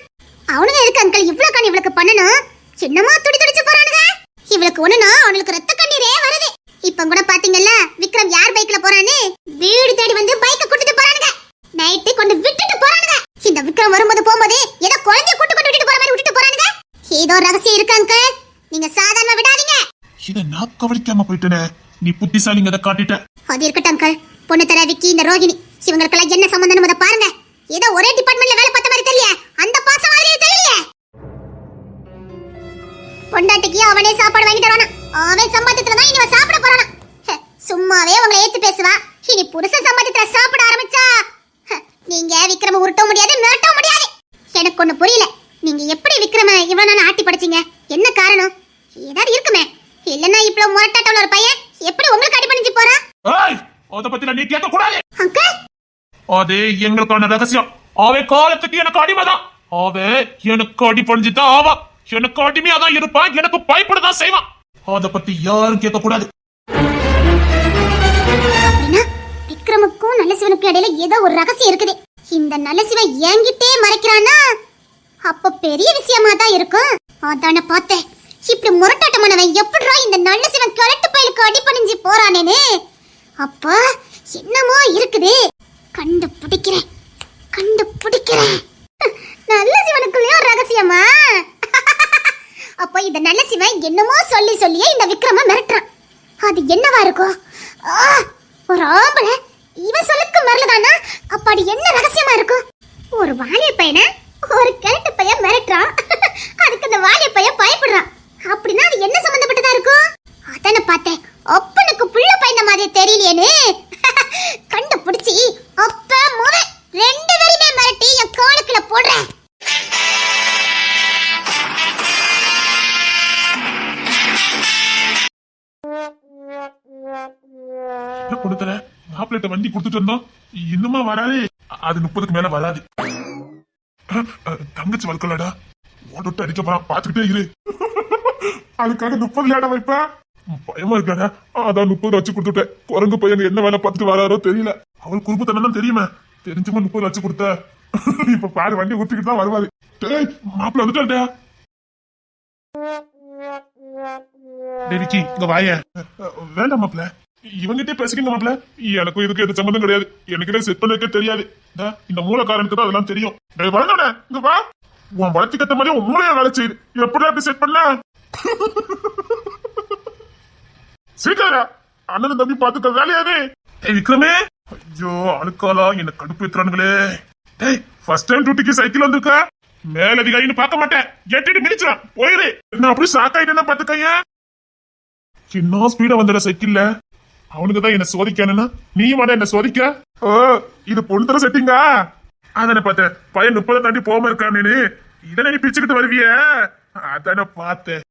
Speaker 1: அவனுங்க இருக்கு அங்கிள் இவ்வளவு இவளுக்கு பண்ணணும். சின்னமா துடி துடிச்சு போறானுங்க. இவளுக்கு ஒண்ணுனா அவனுக்கு ரத்த கண்ணீரே வருது. இப்ப கூட பாத்தீங்கல்ல விக்ரம் யார் பைக்ல போறான்னு வீடு தேடி வந்து பைக்க கூட்டிட்டு போறானுங்க. நைட்டு கொண்டு விட்டுட்டு போறானுங்க. இந்த விக்ரம் வரும்போது போகும்போது ஏதோ குழந்தைய கூட்டு விட்டுட்டு போற மாதிரி விட்டுட்டு போறானுங்க. ஏதோ ரகசியம் இருக்கு அங்கிள். நீங்க சாதாரண விடாதீங்க.
Speaker 2: இத நான் கவனிக்காம போயிட்டேனே. நீ புத்திசாலிங்க அதை காட்டிட்ட.
Speaker 1: அது இருக்கட்டும் அங்கிள். பொண்ணு தர விக்கி இந்த ரோகிணி இவங்களுக்கெல்லாம் என்ன சம்பந்தம் அதை பாருங்க. ஏதோ ஒரே டிபார்ட்மெண்ட்ல வேலை பார்த்த மாதிரி தெரியல. அந்த பாசம் மாதிரியே தெரியலையே. பொண்டாட்டிக்கு அவனே சாப்பாடு வாங்கிட்டு வரானா. அவன் சம்பாதித்துல தான் இவன் சாப்பிட போறானா. சும்மாவே அவங்களை ஏத்து பேசுவா. இனி புருஷன் சம்பாதித்துல சாப்பிட ஆரம்பிச்சா நீங்க விக்ரம உருட்ட முடியாது, மிரட்ட முடியாது. எனக்கு ஒண்ணு புரியல. நீங்க எப்படி விக்ரம இவ்வளவு நாள் ஆட்டி படைச்சீங்க? என்ன காரணம்? ஏதாவது இருக்குமே. இல்லன்னா இவ்வளவு முரட்டாட்டவன ஒரு பையன் எப்படி உங்களுக்கு அடி பண்ணிச்சு போறான்?
Speaker 2: ஏய் அத பத்தி நீ கேட்க கூடாது.
Speaker 1: அங்கிள்
Speaker 2: அது எங்களுக்கான ரகசியம். அவன் காலத்துக்கு எனக்கு அடிமைதான். அவன் எனக்கு அடி பண்ணிச்சுதான் ஆவான். எனக்கு அடிமையா தான் இருப்பான். எனக்கு பயப்படதான் செய்வான். அத பத்தி யாரும் கேட்க கூடாது.
Speaker 1: அப்படின்னா விக்ரமுக்கும் நல்ல சிவனுக்கும் இடையில ஏதோ ஒரு ரகசியம் இருக்குது. இந்த நல்ல சிவன் என்கிட்டே மறைக்கிறானா அப்ப பெரிய விஷயமா தான் இருக்கும். அதான பார்த்தேன். இப்படி முரட்டாட்டமானவன் எப்படிரா இந்த நல்ல சிவன் கிழட்டு பயிலுக்கு அடி பணிஞ்சு போறானேன்னு. அப்பா என்னமோ இருக்குது. கண்டுபிடிக்கிறேன். நல்ல சிவனுக்குள்ளே ஒரு ரகசியமா? அப்ப இந்த நல்ல சிவன் என்னமோ சொல்லியே இந்த விக்ரம மிரட்டுறான். அது என்னவா இருக்கும்? ஒரு ஆம்பளை இவன் சொல்லுக்கு மறலதானா? அப்ப அது என்ன ரகசியமா இருக்கும்? ஒரு வாலிய பையனை ஒரு கிழட்டு பையன் மிரட்டுறான். அதுக்கு அந்த வாலிய பையன் பயப்படுறான். அப்படின்னா அது என்ன சம்பந்தப்பட்டதா இருக்கும்? அதான பார்த்தேன். அப்பனுக்கு புள்ள பையன மாதிரி தெரியலையேன்னு கண்டுபிடிச்சி அப்ப முத 2 பேருமே மிரட்டி என் காலுக்குள்ள போடுறேன்.
Speaker 2: கொடுத்தல மாப்பிள்ளை வண்டி கொடுத்துட்டு வந்தோம். இன்னுமா வராது. அது 30க்கு மேல வராது. தங்கச்சி வளர்க்கலடா. ஓட்டு அடிக்க போறான். பாத்துக்கிட்டே இரு. அதுக்காக 30 லேடா வைப்பா. பயமா இருக்காடா. அதான் 30 வச்சு கொடுத்துட்டேன். குரங்கு பையன் என்ன வேலை பார்த்துட்டு வராரோ தெரியல. அவள் குறும்புத்தனம் தான் தெரியுமே. தெரிஞ்சுமா 30 வச்சு கொடுத்த. இப்ப பாரு வண்டி ஊத்திக்கிட்டு தான் வருவாரு. மாப்பிள்ள வந்துட்டா. டேவிக்கி இங்க வாய. வேண்டாம் மாப்பிள்ள. இவங்கிட்டே பேசிக்கங்க மாப்ள. எனக்கும் இதுக்கு எது சம்பந்தம் கிடையாது. எனக்கு செட் பண்ணவே தெரியாது. இந்த மூலக்காரனுக்கு தான் அதெல்லாம் தெரியும். வரங்கண்ணே, இங்க வா. உன் வளர்ச்சி கத்த மாதிரி உன் மூளைய வேலை செய்யுது. எப்படி அப்படி செட் பண்ண? சீக்கிரா அண்ணன் தம்பி பாத்துக்க வேலையாவே. விக்ரமே, ஐயோ அழுக்காலா என்ன கடுப்பு ஏத்துறானுங்களே. டேய், ஃபர்ஸ்ட் டைம் டியூட்டிக்கு சைக்கிள் வந்திருக்க. மேலதிகாரின்னு பார்க்க மாட்டேன். எட்டிட்டு மிதிச்சிடான் போயிரு. நான் அப்படி சாக்காயிட்டேன்னா பாத்துக்கைய. சின்ன ஸ்பீடா வந்துட சைக்கிள்ல. அவனுக்கு தான் என்ன சோதிக்கானுன்னா நீ மாட என்ன சோதிக்க. ஓ, இது பொண்ணு தர செட்டிங்கா? அதானே பார்த்தேன். பையன் 30 தாண்டி போகாம இருக்கானு. இதனை நீ பிச்சுக்கிட்டு வருவிய. அதானே பார்த்தேன்.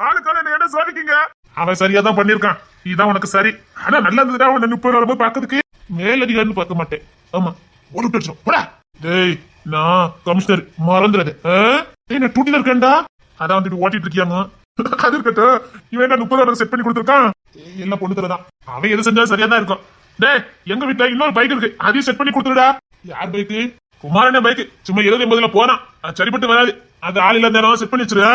Speaker 2: ஆளுக்கான என்ன சோதிக்கீங்க. அவன் சரியா தான் பண்ணிருக்கான். இதான் உனக்கு சரி. ஆனா நல்லா இருந்ததுடா அவன் 30 வரும்போது பாக்கிறதுக்கு. மேலதிகாரின்னு பார்க்க மாட்டேன். ஆமா, ஒரு டச்சம் போடா. டேய், நான் கமிஷனர் மறந்துடாது. நான் டூட்டில இருக்கேன்டா. அதான் வந்துட்டு ஓட்டிட்டு இருக்கியாங்க. அது இருக்கட்டும். இவன் 30 செட் பண்ணி கொடுத்துருக்கான். எல்லாம் பொண்ணு தரதான். அவன் எது செஞ்சாலும் சரியா தான் இருக்கும். டேய், எங்க வீட்டுல இன்னொரு பைக் இருக்கு. அதையும் செட் பண்ணி கொடுத்துருடா. யார் பைக்கு? குமாரண்ணே பைக். சும்மா 70-80 போறான். சரிப்பட்டு வராது. அது ஆள் இல்ல நேரம் செட் பண்ணி வச்சிரு.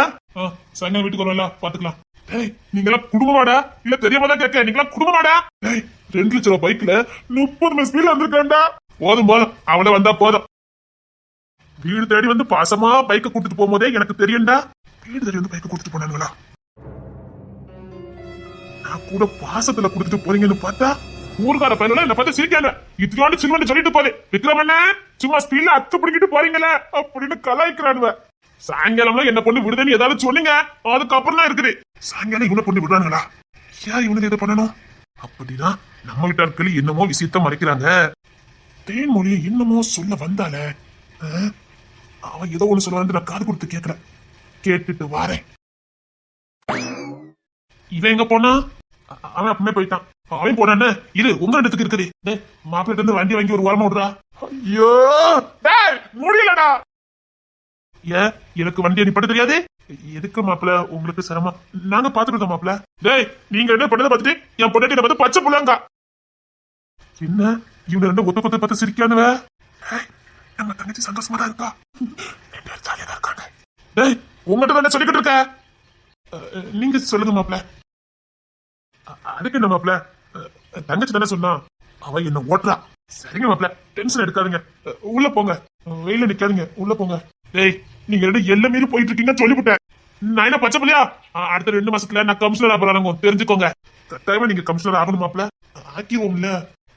Speaker 2: சாயங்காலம் வீட்டுக்கு வரல பாத்துக்கலாம். டேய், நீங்களா குடும்பமாடா இல்ல தெரியாம தான் கேட்க. நீங்களா குடும்பமாடா? டேய், 2 லட்சம் ரூபாய் பைக்ல 30 ஸ்பீட்ல வந்திருக்காண்டா. போதும் போதும், அவளை வந்தா போதும். வீடு தேடி வந்து பாசமா பைக்கை கூட்டிட்டு போகும்போதே எனக்கு தெரியும்டா. வீடு தேடி வந்து பைக்கை கூட்டிட்டு போனானுங்களா? நான் கூட பாசத்துல குடுத்துட்டு போறீங்கன்னு பார்த்தா ஊர்கார பையனோட என்ன பார்த்து சிரிக்காங்க. இதுக்காண்டு சில்வன்னு சொல்லிட்டு போதே விக்ரமண்ண சும்மா ஸ்பீட்ல அத்து பிடிக்கிட்டு போறீங்களே அப்படின்னு கலாய்க்கிறானுவ. சாயங்காலம்லாம் என்ன பொண்ணு விடுதேன்னு ஏதாவது சொல்லுங்க. அதுக்கப்புறம் தான் இருக்குது. சாயங்காலம் இவனை பொண்ணு விடுறானுங்களா? யார் இவனுக்கு எதை பண்ணணும்? அப்படிதான் நம்ம வீட்டாட்கள் என்னமோ விஷயத்த மறைக்கிறாங்க. தேன்மொழியை என்னமோ சொல்ல வந்தால அவன் ஏதோ ஒண்ணு சொல்லுவான்னு நான் காது கொடுத்து கேட்கல. கேட்டுட்டு வாரேன். இவன் எங்க போனா? அவன் அப்பமே போயிட்டான். அவன் போனான்னு இது உங்க இடத்துக்கு இருக்குது. மாப்பிள்ளை இருந்து வண்டி வாங்கி ஒரு வாரமா விடுறா. ஐயோ முடியலடா. ஏன் எனக்கு வண்டி அனுப்பட தெரியாது? எதுக்கு மாப்பிள்ள உங்களுக்கு சிரமம்? நாங்க பாத்துக்கிட்டோம் மாப்பிள்ள. டேய், நீங்க என்ன பண்ணதை பார்த்துட்டு என் பொண்டாட்டி பார்த்து பச்சை புள்ளங்க. என்ன இவங்க 2 ஒத்த கொத்த பார்த்து சிரிக்கானுவ? நம்ம தங்கச்சி சந்தோஷமா தான் இருக்கா. ஜாலியா தான் இருக்காங்க. டேய், உங்ககிட்ட தானே சொல்லிக்கிட்டு இருக்க. நீங்க சொல்லுங்க மாப்பிள்ள. அதுக்கு என்ன மாப்பிள்ள? தங்கச்சி தானே சொன்னா. அவ என்ன ஓட்டுறா. சரிங்க மாப்பிள்ள, டென்ஷன் எடுக்காதுங்க. உள்ள போங்க. வெயில நிக்காதீங்க, உள்ள போங்க. டேய், நீங்க 2 எல்லை மீறி போயிட்டு இருக்கீங்க சொல்லிவிட்டேன். நான் என்ன பச்சை பிள்ளையா? அடுத்த 2 மாசத்துல நான் கமிஷனர் ஆகிறேன். தெரிஞ்சுக்கோங்க. கட்டாயமா நீங்க கமிஷனர் ஆகணும் மாப்பிள்ள. ஆக்கிடுவோம்ல.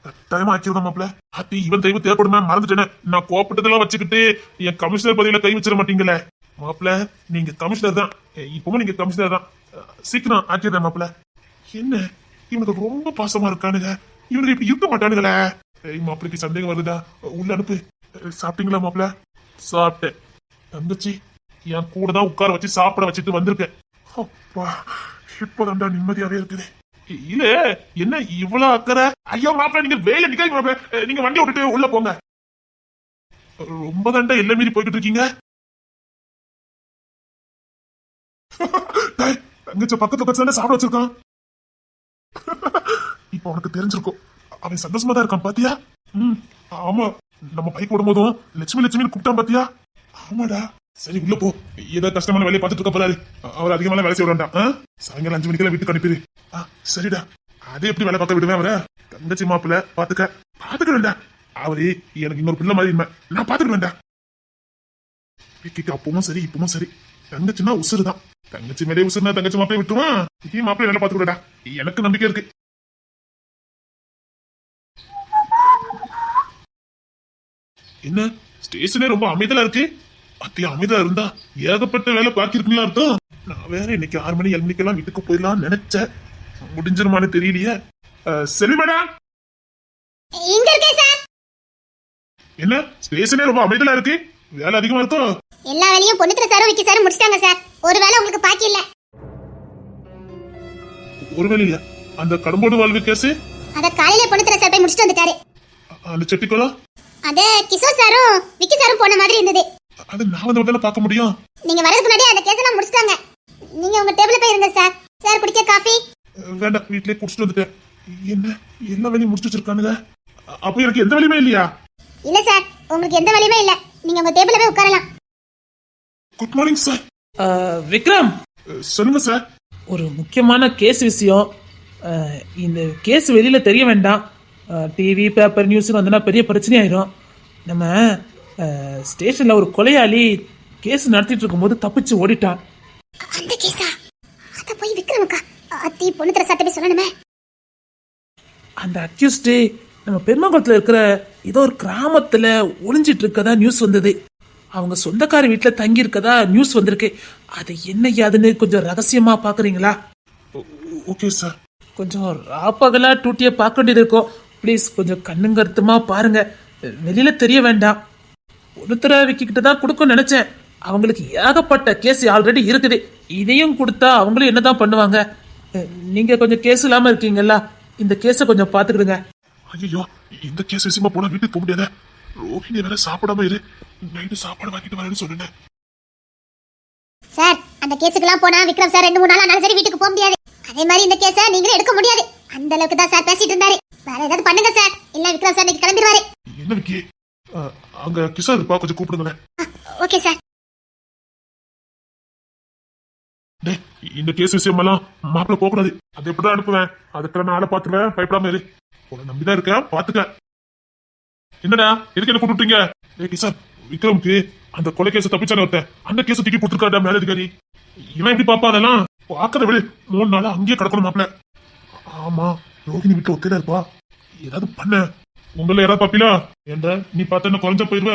Speaker 2: கட்டாயமா ஆக்கிடுவோம் மாப்பிள்ள. ஆத்தி இவன் தெய்வம் தேவைப்படுமே மறந்துட்டேன். நான் கோப்பட்டதெல்லாம் வச்சுக்கிட்டு என் கமிஷனர் பதவியில கை வச்சிட மாட்டீங்களே மாப்பிள்ள. நீங்க கமிஷனர் தான். இப்பவும் நீங்க கமிஷனர் தான். சீக்கிரம் ஆக்கிடுறேன் மாப்பிள்ள. என்ன இவனுக்கு ரொம்ப பாசமா இருக்கானுங்க. இவனுக்கு இப்படி இருக்க மாட்டானுங்களே. மாப்பிளைக்கு சந்தேகம் வருதா? உள்ள அனுப்பு. சாப்பிட்டீங்களா மாப்பிள்ள? சாப்பிட்டேன். தங்கச்சி என் கூட தான் உட்கார வச்சு சாப்பிட வச்சுட்டு வந்திருக்கேன். அப்பா, இப்பதான்டா நிம்மதியாவே இருக்குது. இல்ல என்ன இவ்வளவு அக்கறை? ஐயோ மாப்பிள்ள, நீங்க வேலை நிக்காதீங்க மாப்பிள்ள. நீங்க வண்டி விட்டுட்டு உள்ள போங்க. ரொம்ப தாண்டா எல்லை மீறி போய்கிட்டு இருக்கீங்க. தங்கச்ச பக்கத்துல பக்கத்துல சாப்பிட வச்சிருக்கான். இப்ப உனக்கு தெரிஞ்சிருக்கும். அவன் சந்தோஷமா தான் இருக்கான் பாத்தியா? ஆமா, நம்ம பைக் ஓடும் போதும் லட்சுமி லட்சுமி கூப்பிட்டான் பாத்தியா? ஆமாடா. சரி உள்ள போ. ஏதோ கஷ்டமான வேலையை பார்த்துட்டு இருக்க போறாரு. அவர் அதிகமான வேலை செய்ய வேண்டாம். சாயங்காலம் 5 மணிக்கெல்லாம் வீட்டுக்கு அனுப்பிடு. சரிடா. அதே எப்படி வேலை பார்க்க விடுவேன் அவரை? தங்கச்சி மாப்பிள்ள பாத்துக்க வேண்டாம். அவரு எனக்கு இன்னொரு பிள்ளை மாதிரி நான் பாத்துக்க வேண்டாம். அப்பவும் சரி இப்பவும் சரி. தங்கச்சின்னா உசுறுதான். தங்கச்சி மேலே உசுறுனா தங்கச்சி மாப்பிள்ளை விட்டுருவான். மாப்பிள்ளை நல்லா பாத்துக்கூடா. எனக்கு நம்பிக்கை இருக்கு. என்ன ஸ்டேஷனே ரொம்ப அமைதலா இருக்கு. அத்தியா அமைதலா இருந்தா ஏகப்பட்ட வேலை பாக்கிருக்குங்களா அர்த்தம். நான் வேற இன்னைக்கு 6 மணி 7 மணிக்கெல்லாம் வீட்டுக்கு போயிடலாம் நினைச்சேன். முடிஞ்சிருமான்னு தெரியலையே. சரி மேடம்,
Speaker 1: எங்க இருக்கே சார்?
Speaker 2: என்ன ஸ்டேஷனே ரொம்ப அமைதலா இருக்கு. வேலை அதிகமா இருக்கும்.
Speaker 1: எல்லா வேலையும் பொண்ணுத்திர சாரும் விக்கி சாரும் முடிச்சிட்டாங்க சார். ஒரு வேலை உங்களுக்கு பாக்கி இல்ல.
Speaker 2: ஒரு வேலை இல்லையா? அந்த கடம்போடு வாழ்வு கேஸ்
Speaker 1: அத காலையில பொண்ணுத்திர சார் போய் முடிச்சிட்டு வந்துட்டாரு.
Speaker 2: அந்த செட்டிக்கோளம்
Speaker 1: அது கிஷோர் சாரும் விக்கி சாரும் போன மாதிரி இருந்தது.
Speaker 2: அது நான் வந்து உடனே பார்க்க முடியும்.
Speaker 1: நீங்க வரதுக்கு முன்னாடி அந்த கேஸ் எல்லாம் முடிச்சிட்டாங்க. நீங்க உங்க டேபிள்ல போய் இருங்க சார். சார் குடிக்க காஃபி?
Speaker 2: வேண்டாம், வீட்லயே குடிச்சிட்டு வந்துட்டேன். என்ன எல்லா வேலையும் முடிச்சு வச்சிருக்கானுங்க. அப்போ எனக்கு எந்த வேலையுமே இல்லையா?
Speaker 1: இல்ல சார், உங்களுக்கு எந்த வேலையுமே இல்ல. நீங்க உங்க டேபிள்ல போய் உட்காரலாம்.
Speaker 2: Good morning sir.
Speaker 4: விக்ரம்,
Speaker 2: சொல்லுங்க சார்.
Speaker 4: ஒரு முக்கியமான கேஸ் விஷயம். இந்த கேஸ் வெளியில் தெரிய வேண்டாம். டிவி பேப்பர் நியூஸ்னு வந்தனா பெரிய பிரச்சனையாயிரும். நம்ம ஸ்டேஷனில் ஒரு கொலையாளி கேஸ் நடத்திட்டு இருக்கும்போது தப்பிச்சு ஓடிட்டான்.
Speaker 1: அந்த கேஸா? அத போய் விக்ரமுக்கா அத்தி பொண்ணு தர சட்டமே சொல்லணுமே.
Speaker 4: அந்த அக்யூஸ்டு நம்ம பெருமங்குளத்தில் இருக்கிற ஏதோ ஒரு கிராமத்தில் ஒளிஞ்சிட்டு இருக்கதா நியூஸ் வந்தது. அவங்க சொந்தக்கார வீட்டில் தங்கி இருக்கதா நியூஸ் வந்திருக்கு. அது என்ன யாதுன்னு கொஞ்சம் ரகசியமா பாக்குறீங்களா?
Speaker 2: Okay sir.
Speaker 4: கொஞ்சம் ராப்பகலா டூட்டியை பார்க்க வேண்டியது இருக்கும். ப்ளீஸ் கொஞ்சம் கண்ணுங்கருத்துமா பாருங்க, வெளியில தெரிய வேண்டாம். ஒருத்தர விக்கிட்ட தான் கொடுக்க நினைச்சேன். அவங்களுக்கு ஏகப்பட்ட கேஸ் ஆல்ரெடி இருக்குது. இதையும் கொடுத்தா அவங்களும் என்னதான் பண்ணுவாங்க. நீங்க கொஞ்சம் கேஸ் இல்லாம இருக்கீங்கல்ல, இந்த கேஸை கொஞ்சம் பாத்துக்கிடுங்க.
Speaker 2: ஐயோ, இந்த கேஸ் விஷயமா போனா வீட்டுக்கு போக முடியாத. ரோஹிணி வேற சாப்பிடாம இரு, நைட்டு சாப்பாடு வாங்கிட்டு வரேன்னு சொன்னேன்.
Speaker 1: சார், அந்த கேஸுக்குலாம் போனா விக்ரம் சார் 2-3 நாள் ஆனாலும் சரி வீட்டுக்கு போக முடியாது. அதே மாதிரி இந்த கேஸை நீங்களே எடுக்க முடியாது. அந்த அளவுக்கு தான் சார் பேசிட்டு இருந்தாரு. வேற ஏதாவது பண்ணுங்க சார், இல்ல விக்ரம் சார் இன்னைக்கு கிளம்பிடுவாரு.
Speaker 2: என்ன விக்கி, அங்க கிஷோர் இருப்பா, கொஞ்சம் கூப்பிடுங்களேன்.
Speaker 1: Okay sir.
Speaker 2: டேய், இந்த கேஸ் விஷயமெல்லாம் மாப்பிள்ள போக கூடாது. அதை எப்படிதான் அனுப்புவேன்? அதுக்கெல்லாம் நான் ஆளை பாத்துருவேன், பயப்படாம இரு. உன்னை நம்பிதான் இருக்கேன், பாத்துக்க. என்னடா எதுக்கு என்ன கூப்பிட்டீங்க? ஏய் கிஷோர், விக்ரமுக்கு அந்த கொலை கேஸ் தப்பிச்சான ஒருத்தன் அந்த கேஸ் தூக்கி போட்டுருக்காடா மேல அதிகாரி. இவன் எப்படி பாப்பா? அதெல்லாம் பாக்கற விடு. 3 நாளா அங்கேயே கிடக்கணும் மாப்பிள்ள. ஆமா, ரோஹிணி வீட்டுல ஒத்தையில இருப்பா. ஏதாவது பண்ண உங்களை யாராவது பாப்பீங்களா? என்ற நீ பார்த்த என்ன குறைஞ்ச போயிருவ.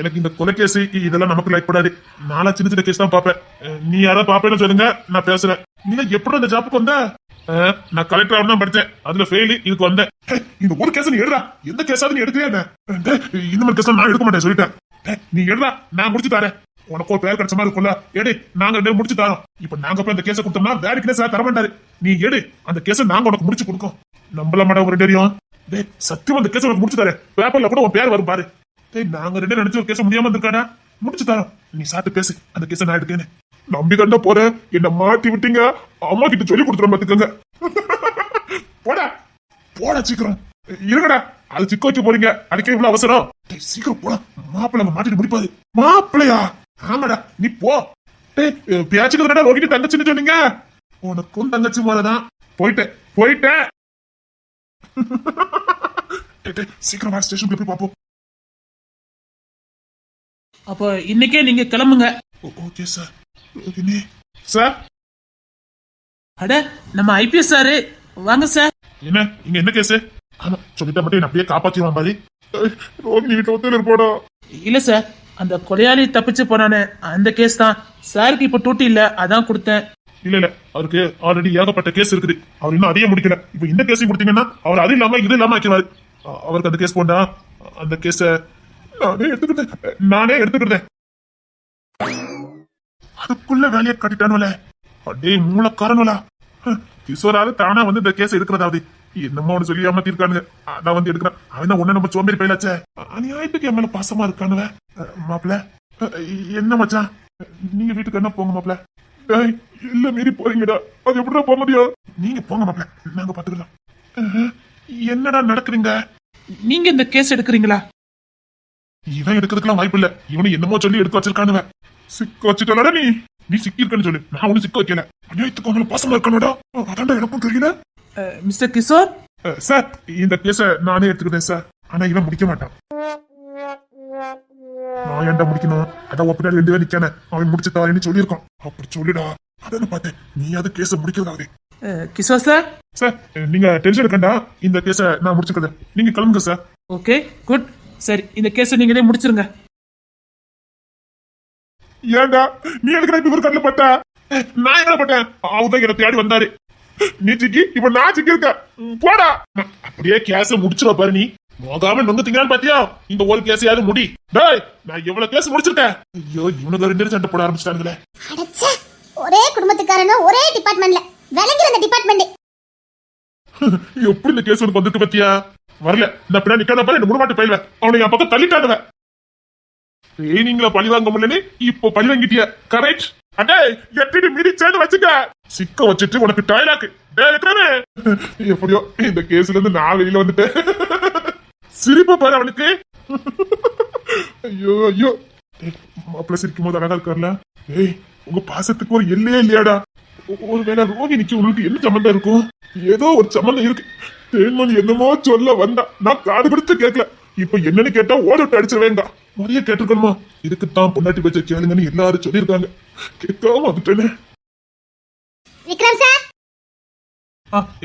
Speaker 2: எனக்கு இந்த கொலை கேஸ் இதெல்லாம் நமக்கு லைக் படாது. நாளா சின்ன சின்ன கேஸ் தான் பாப்பேன். நீ யாராவது பாப்பேன்னு சொல்லுங்க, நான் பேசுறேன். நீங்க எப்படி அந்த ஜாப்புக்கு வந்த? நான் கலெக்டர் தான் படிச்சேன், அதுல ஃபெயிலு, இதுக்கு வந்தேன். இந்த ஒரு கேஸ் நீ எடுறா. எந்த கேஸாவது நீ எடுக்கவே என்ன? இந்த மாதிரி கேஸ் நான் எடுக்க மாட்டேன் சொல்லிட்டேன். நீ எடுறா, நான் முடிச்சு தரேன். உனக்கு ஒரு பேர் கிடைச்ச மாதிரி இருக்கும்ல, எடு. நாங்க 2 முடிச்சு தரோம். இப்ப நாங்க போய் அந்த கேஸை கொடுத்தோம்னா வேலைக்குனே சார் தர மாட்டாரு. நீ எடு, அந்த கேஸை நாங்க உனக்கு முடிச்சு கொடுக்கோம். நம்பல மாட்டா ஒரு தெரியும். டேய், சத்தியமா அந்த கேஸை உனக்கு முடிச்சு தரேன். பேப்பர்ல கூட உன் பேர் வரும் பாரு. டேய், நாங்க 2 நினைச்சு ஒரு கேஸை முடியாம இருந்திருக்காடா. முடிச்சு தரோம். நீ சாப்பிட்டு பேசு, அந்த கேஸை நான் எடுக்கேன்னு. நம்பி கண்டா போறேன், என்ன மாட்டி விட்டீங்க. அம்மா கிட்ட சொல்லி கொடுத்துறோம் பாத்துக்கோங்க. போடா போடா, சீக்கிரம் இருங்கடா. அது சிக்க வச்சு போறீங்க, அதுக்கே இவ்வளவு அவசரம். டேய், சீக்கிரம் போடா, மாப்பிள்ள மாட்டிட்டு முடிப்பாது. மாப்பிள்ளையா? ஆமாடா, நீ போ. டேய், பேச்சுக்கு ரோகிணி தங்கச்சின்னு சொன்னீங்க. உனக்கும் தங்கச்சி போலதான். போயிட்டேன் போயிட்டேன். சீக்கிரம் வா, ஸ்டேஷனுக்கு போய் பாப்போம்.
Speaker 4: அப்போ இன்னைக்கே நீங்க கிளம்புங்க.
Speaker 2: Okay sir. ரோகிணி சார்.
Speaker 4: அட, நம்ம ஐபிஎஸ் சாரு வாங்க சார்.
Speaker 2: என்ன இங்க என்ன கேஸ்? ஆமா, சொல்லிட்ட மட்டும் அப்படியே காப்பாத்திடுவான் பாரு. ரோகிணி வீட்டு ஒத்தையில இருப்போடா.
Speaker 4: இல்ல சார், அந்த கொலையாளி தப்பிச்சு போனானே அந்த கேஸ் தான். சாருக்கு இப்ப டூட்டி இல்ல, அதான் கொடுத்தேன்.
Speaker 2: இல்ல அவருக்கு ஆல்ரெடி ஏகப்பட்ட கேஸ் இருக்குது. அவர் இன்னும் அதையே முடிக்கல. இப்ப இந்த கேஸையும் கொடுத்தீங்கன்னா அவர் அது இல்லாம இது இல்லாம ஆக்கிடுவாரு. அவருக்கு அந்த கேஸ் போண்டா. அந்த கேஸ நானே எடுத்துக்கிட்டேன். அதுக்குள்ள வேலையை கட்டிட்டானுல. அடே மூலக்காரனுலா. கிஷோராவது தானா வந்து இந்த கேஸ் எடுக்கிறதாவது என்னமோ ஒண்ணு சொல்லி ஏமாத்திருக்கானுங்க. அதான் வந்து எடுக்கிறான். அவன் தான் ஒண்ணு நம்ம சோம்பேறி பயிலாச்சே. அநியாயத்துக்கு என் மேல பாசமா இருக்கானுவ. மாப்பிள்ள என்ன மச்சான், நீங்க வீட்டுக்கு என்ன போங்க மாப்பிள்ள. இல்ல மீறி போறீங்கடா, அது எப்படிடா போக முடியும்? நீங்க போங்க மாப்பிள்ள, நாங்க பாத்துக்கலாம். என்னடா நடக்குறீங்க?
Speaker 4: நீங்க இந்த கேஸ் எடுக்கிறீங்களா?
Speaker 2: இவன் எடுக்கிறதுக்கெல்லாம் வாய்ப்பு இல்ல. இவனு என்னமோ சொல்லி எடுத்து வச்சிருக்கானுவ. சிக்க வச்சுட்டா நீ நீ சிக்கி இருக்கன்னு சொல்லு. நான் ஒண்ணு சிக்க வைக்கல. அநியாயத்துக்கு அவங்கள பாசமா இருக்கானுடா. அதான்டா எனக்கும் தெரியல.
Speaker 4: மிஸ்டர் கிஷோர்
Speaker 2: சார், இந்த கேஸ நானே எடுத்துக்கிட்டேன் சார். ஆனா இவன் முடிக்க மாட்டான். நான் ஏன்டா முடிக்கணும்? அதான் பின்னாடி 2 பேர் நிக்கானே, அவன் முடிச்சு தாரேன்னு சொல்லியிருக்கான். அப்படி சொல்லிடா. அதான் பார்த்தேன், நீ அது கேஸ முடிக்கிறதாவே.
Speaker 4: கிஷோர் சார்.
Speaker 2: சார், நீங்க டென்ஷன் எடுக்கண்டா. இந்த கேஸ நான் முடிச்சுக்கிறேன். நீங்க கிளம்புங்க சார்.
Speaker 4: Okay, good. சரி, இந்த கேஸ நீங்களே முடிச்சிருங்க.
Speaker 2: ஏண்டா நீ எதுக்கு இப்ப ஒரு கண்ணில் பட்ட? நான் எங்க பட்டேன்? அவதான் என்ன தேடி வந்தாரு. நீ சிக்கி, இப்ப நான் சிக்கி இருக்க. போடா. அப்படியே கேஸ முடிச்சிட பாரு. நீ மோகாம நொங்குத்தீங்கன்னு பாத்தியா? இந்த ஒரு கேஸையாவது முடி. டேய், நான் எவ்வளவு கேஸ் முடிச்சிருக்கேன். ஐயோ, இவனுக்கு 2 பேரும் சண்டை போட ஆரம்பிச்சிட்டானுங்களே.
Speaker 1: அடச்சே, ஒரே குடும்பத்துக்காரனும் ஒரே டிபார்ட்மெண்ட்ல விளங்கிற அந்த டிபார்ட்மெண்ட்.
Speaker 2: எப்படி இந்த கேஸ் உனக்கு வந்துட்டு பத்தியா? வரல, இந்த பின்னாடி நிக்காத பாரு. 3 மாட்டு பயில்வேன். அவனை என் பக்கம் தள்ளிட்டானுவ. ட்ரெயினிங்ல பழி வாங்க முடியலன்னு இப்போ பழி வாங்கிட்டிய. கரெக்ட். அடே, எட்டி மீறி சேர்ந்து வச்சுக்க. சிக்க வச்சுட்டு உனக்கு டைலாக். எப்படியோ இந்த கேஸ்ல இருந்து நான் வெளியில வந்துட்டேன். சிரிப்பா பாரு அவனுக்கு. ஐயோ ஐயோ. மாப்பிள்ள சிரிக்கும் போது அழகா இருக்கார்ல. ஏய், உங்க பாசத்துக்கு ஒரு எல்லையே இல்லையாடா? ஒருவேளை ரோகிணிக்கு உங்களுக்கு என்ன சம்மந்தம் இருக்கும்? ஏதோ ஒரு சம்மந்தம் இருக்கு. தேன்மொழி என்னமோ சொல்ல வந்தா, நான் காது கொடுத்து கேட்கல. இப்ப என்னன்னு கேட்டா ஓடட்டு அடிச்சிருவேங்க. நிறைய கேட்டிருக்கணுமா? இதுக்குத்தான் பொண்டாட்டி வச்ச கேளுங்கன்னு எல்லாரும் சொல்லியிருக்காங்க. கேட்காம வந்துட்டேனே.
Speaker 1: விக்ரம் சார்,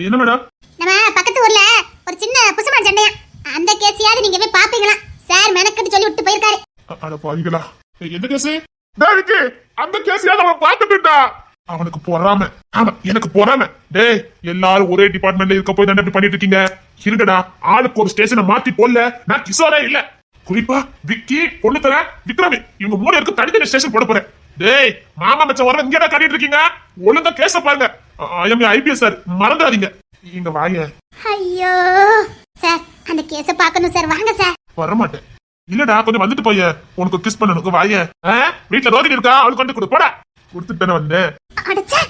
Speaker 2: என்ன மேடம்?
Speaker 1: நம்ம பக்கத்து ஊர்ல ஒரு சின்ன புசுமான் சண்டையா, அந்த கேஸையாவது நீங்க போய் பாப்பீங்களா? சார் மெனக்கட்டு சொல்லி விட்டு போயிருக்காரு.
Speaker 2: அட பாவிகளா, எந்த கேஸ்? டேவிக்கு அந்த கேஸ் அவன் பார்த்துட்டா. அவனுக்கு பொறாம. ஆமா, எனக்கு பொறாம. டேய், எல்லாரும் ஒரே டிபார்ட்மெண்ட்ல இருக்க போய் தானே இப்படி பண்ணிட்டு இருக்கீங்க. இருங்கடா, ஆளுக்கு ஒரு ஸ்டேஷனை மாத்தி போடல. நான் கிஷோரே இல்ல. குறிப்பா விக்கி, பொண்ணு தர விக்ரமி, இவங்க 3 பேருக்கு தனித்தனி ஸ்டேஷன் போட போறேன். டேய், மாமா மச்ச வர இங்க கட்டிட்டு இருக்கீங்க. ஒழுங்கா கேஸ பாருங்க. ஐபிஎஸ் சார், மறந்துடாதீங்க. இங்க வாங்க.
Speaker 1: ஐயோ சார், அந்த கேஸ பார்க்கணும் சார். வாங்க சார்.
Speaker 2: வரமாட்டேன். இல்லடா, கொஞ்சம் வந்துட்டு போய் உனக்கு கிஸ் பண்ணனும். வாய. வீட்டுல ரோகிணி இருக்கா, அவளுக்கு கொண்டு கொடு. போடா. கொடுத்துட்டு வந்தேன்.
Speaker 1: அடச்சே,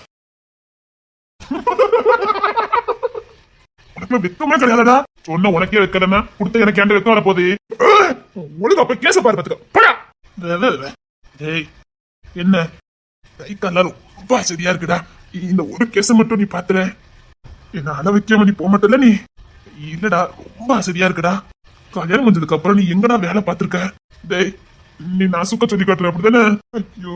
Speaker 2: உனக்கு வெக்கமே கிடையாதுடா. சொன்ன உனக்கே வைக்கலன்னா கொடுத்த எனக்கு ஏண்ட வெக்கம் வரப்போகுது. ஒழுங்கா போய் கேச பாரு. பாத்துக்க. போடா. டேய், என்ன கை காலம் ரொம்ப சரியா இருக்குடா. இந்த ஒரு கேஸ மட்டும் நீ பாத்துற. என்ன அள வைக்காம நீ போக மாட்டல நீ? இல்லடா, ரொம்ப சரியா இருக்குடா. கல்யாணம் வந்ததுக்கு அப்புறம் நீ எங்கடா வேலை பாத்துருக்க? டேய், நீ நான் சுக்க சொல்லி காட்டுற அப்படிதானே? ஐயோ,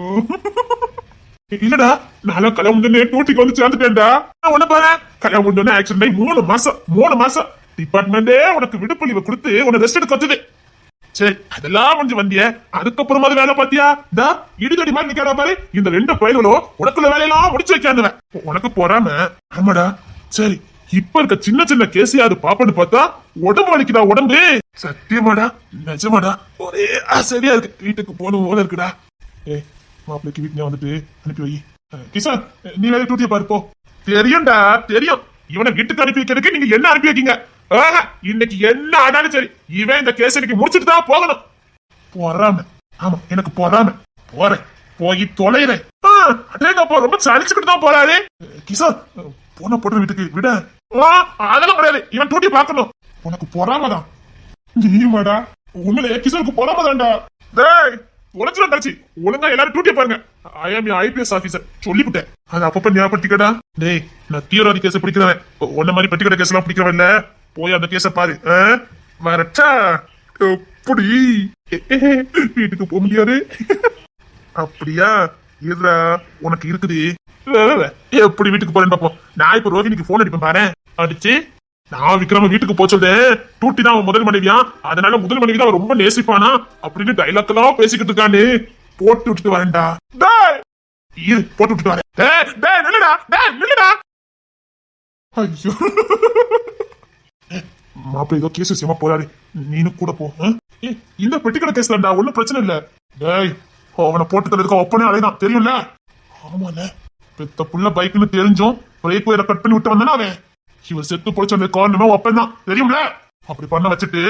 Speaker 2: இல்லடா, நான் கல்யாணம் முடிஞ்சோடனே டூட்டிக்கு வந்து சேர்ந்துட்டேன்டா. உன்ன பாரு, கல்யாணம் முடிஞ்சோடனே ஆக்சிடென்ட் ஆகி 3 மாசம் டிபார்ட்மெண்டே உனக்கு விடுப்பு லீவு கொடுத்து உன்னை ரெஸ்ட் எடுக்க வச்சது. சரி, அதெல்லாம் கொஞ்சம் வந்திய, அதுக்கப்புறமா வேலை பாத்தியா? தா இடிதடி மாதிரி நிக்கிறா பாரு. இந்த 2 பயிர்களும் உனக்குள்ள வேலையெல்லாம் முடிச்சு வைக்காந்துவ. உனக்கு போறாம. ஆமாடா. சரி, இப்ப இருக்க சின்ன சின்ன கேசியாவது பாப்பன்னு பார்த்தா உடம்பு வலிக்குதா உடம்பு. சத்தியமாடா, நிஜமாடா, ஒரே ஆசையா இருக்கு. வீட்டுக்கு போகணும் போல இருக்குடா. ஏய், மாப்பிள்ளைக்கு வீட்டுல வந்துட்டு அனுப்பி வை. கிஷான், நீ வேலை டூட்டியை பாரு போ. தெரியும்டா, தெரியும். இவனை வீட்டுக்கு அனுப்பி வைக்கிறதுக்கு நீங்க என்ன அனுப்பி வைக்கீங்க? இன்னைக்கு என்ன ஆனாலும் சரி, இவன் இந்த கேஸ் இன்னைக்கு முடிச்சுட்டு தான் போகணும். பொறாம. ஆமா, எனக்கு பொறாம. போறேன், போய் தொலைறேன். அடேங்கப்பா, ரொம்ப சலிச்சுக்கிட்டு தான் போறாரு. கிஷான், போன போடுற வீட்டுக்கு விட. அதெல்லாம் கிடையாது, இவன் டூட்டி பார்க்கணும். உனக்கு பொறாமதான். நீமாடா, உண்மையிலே கிஷனுக்கு பொறாமதான்டா. டேய், உழைச்சுதான் தாச்சு. ஒழுங்கா எல்லாரும் டூட்டியை பாருங்க. ஐபிஎஸ் ஆபீசர் சொல்லிவிட்டேன். அது அப்பப்ப ஞாபகப்படுத்திக்கடா. டேய், நான் தீவிரவாதி கேஸ் பிடிக்கிறவன். ஒன்ன மாதிரி பட்டிக்கடை கேஸ் எல்லாம் பிடிக்கிறவன் இல்ல. போய் அந்த கேஸ பாரு. வரட்டா? எப்படி வீட்டுக்கு போக முடியாது? அப்படியா? இதுரா உனக்கு இருக்குது. எப்படி வீட்டுக்கு போறேன்னு பாப்போம். நான் இப்ப ரோகிணிக்கு போன் அடிப்பேன் பாரு. அடிச்சு நான் விக்ரம வீட்டுக்கு போக சொல்றேன். டூட்டி தான் முதல் மனைவியா, அதனால முதல் மனைவி தான் ரொம்ப நேசிப்பானா அப்படின்னு டைலாக் எல்லாம் பேசிக்கிட்டு இருக்கான்னு போட்டு விட்டுட்டு வரேன்டா. இரு, போட்டு விட்டுட்டு வரேன். நில்லுடா. ஐயோ, மாப்பிள்ள ஏதோ கேஸ் விஷயமா போறாரு. நீனு கூட போ. இந்த பெட்டிக்கடை கேஸ் தான்டா, ஒன்னும் பிரச்சனை இல்ல. டேய், அவனை போட்டு தரதுக்கு ஒப்பனே அலைதான், தெரியும்ல? ஆமால, பெத்த புள்ள பைக்னு தெரிஞ்சும் பிரேக் ஒயரை கட் பண்ணி விட்டு வந்தானே அவன். இவன் செத்து போச்சு அந்த காரணமே ஒப்பன் தான், தெரியும்ல? அப்படி பண்ண வச்சுட்டு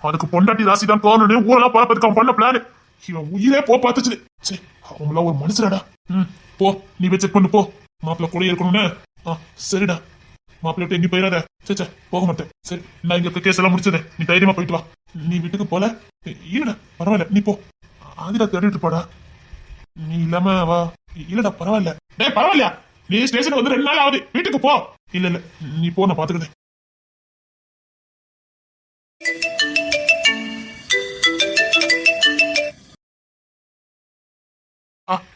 Speaker 2: அதுக்கு பொண்டாட்டி ராசி தான் காரணம் ஊரெல்லாம் பார்ப்பதுக்கு அவன் பண்ண பிளான். இவன் உயிரே போ பார்த்துச்சு. சரி, அவங்கள ஒரு மனுஷராடா. போ, நீ போய் செக் பண்ணு போ. மாப்பிள்ள கூட இருக்கணும்னு. சரிடா, மாப்பிள்ள விட்டு எங்கேயும் போயிடாத. சே, போக மாட்டேன். சரி, நான் இங்க கேஸ் எல்லாம் முடிச்சதே, நீ தைரியமா போயிட்டு வா. நீ வீட்டுக்கு போல? இல்லடா, பரவாயில்ல, நீ போ. ஆதிரா தேடிட்டு போடா. நீ இல்லாம வா. இல்லடா, பரவாயில்ல. டேய், பரவாயில்லையா? நீ ஸ்டேஷனுக்கு வந்து 2 நாள் ஆகுது, வீட்டுக்கு போ. இல்ல நீ போ, நான் பாத்துக்கிறேன்.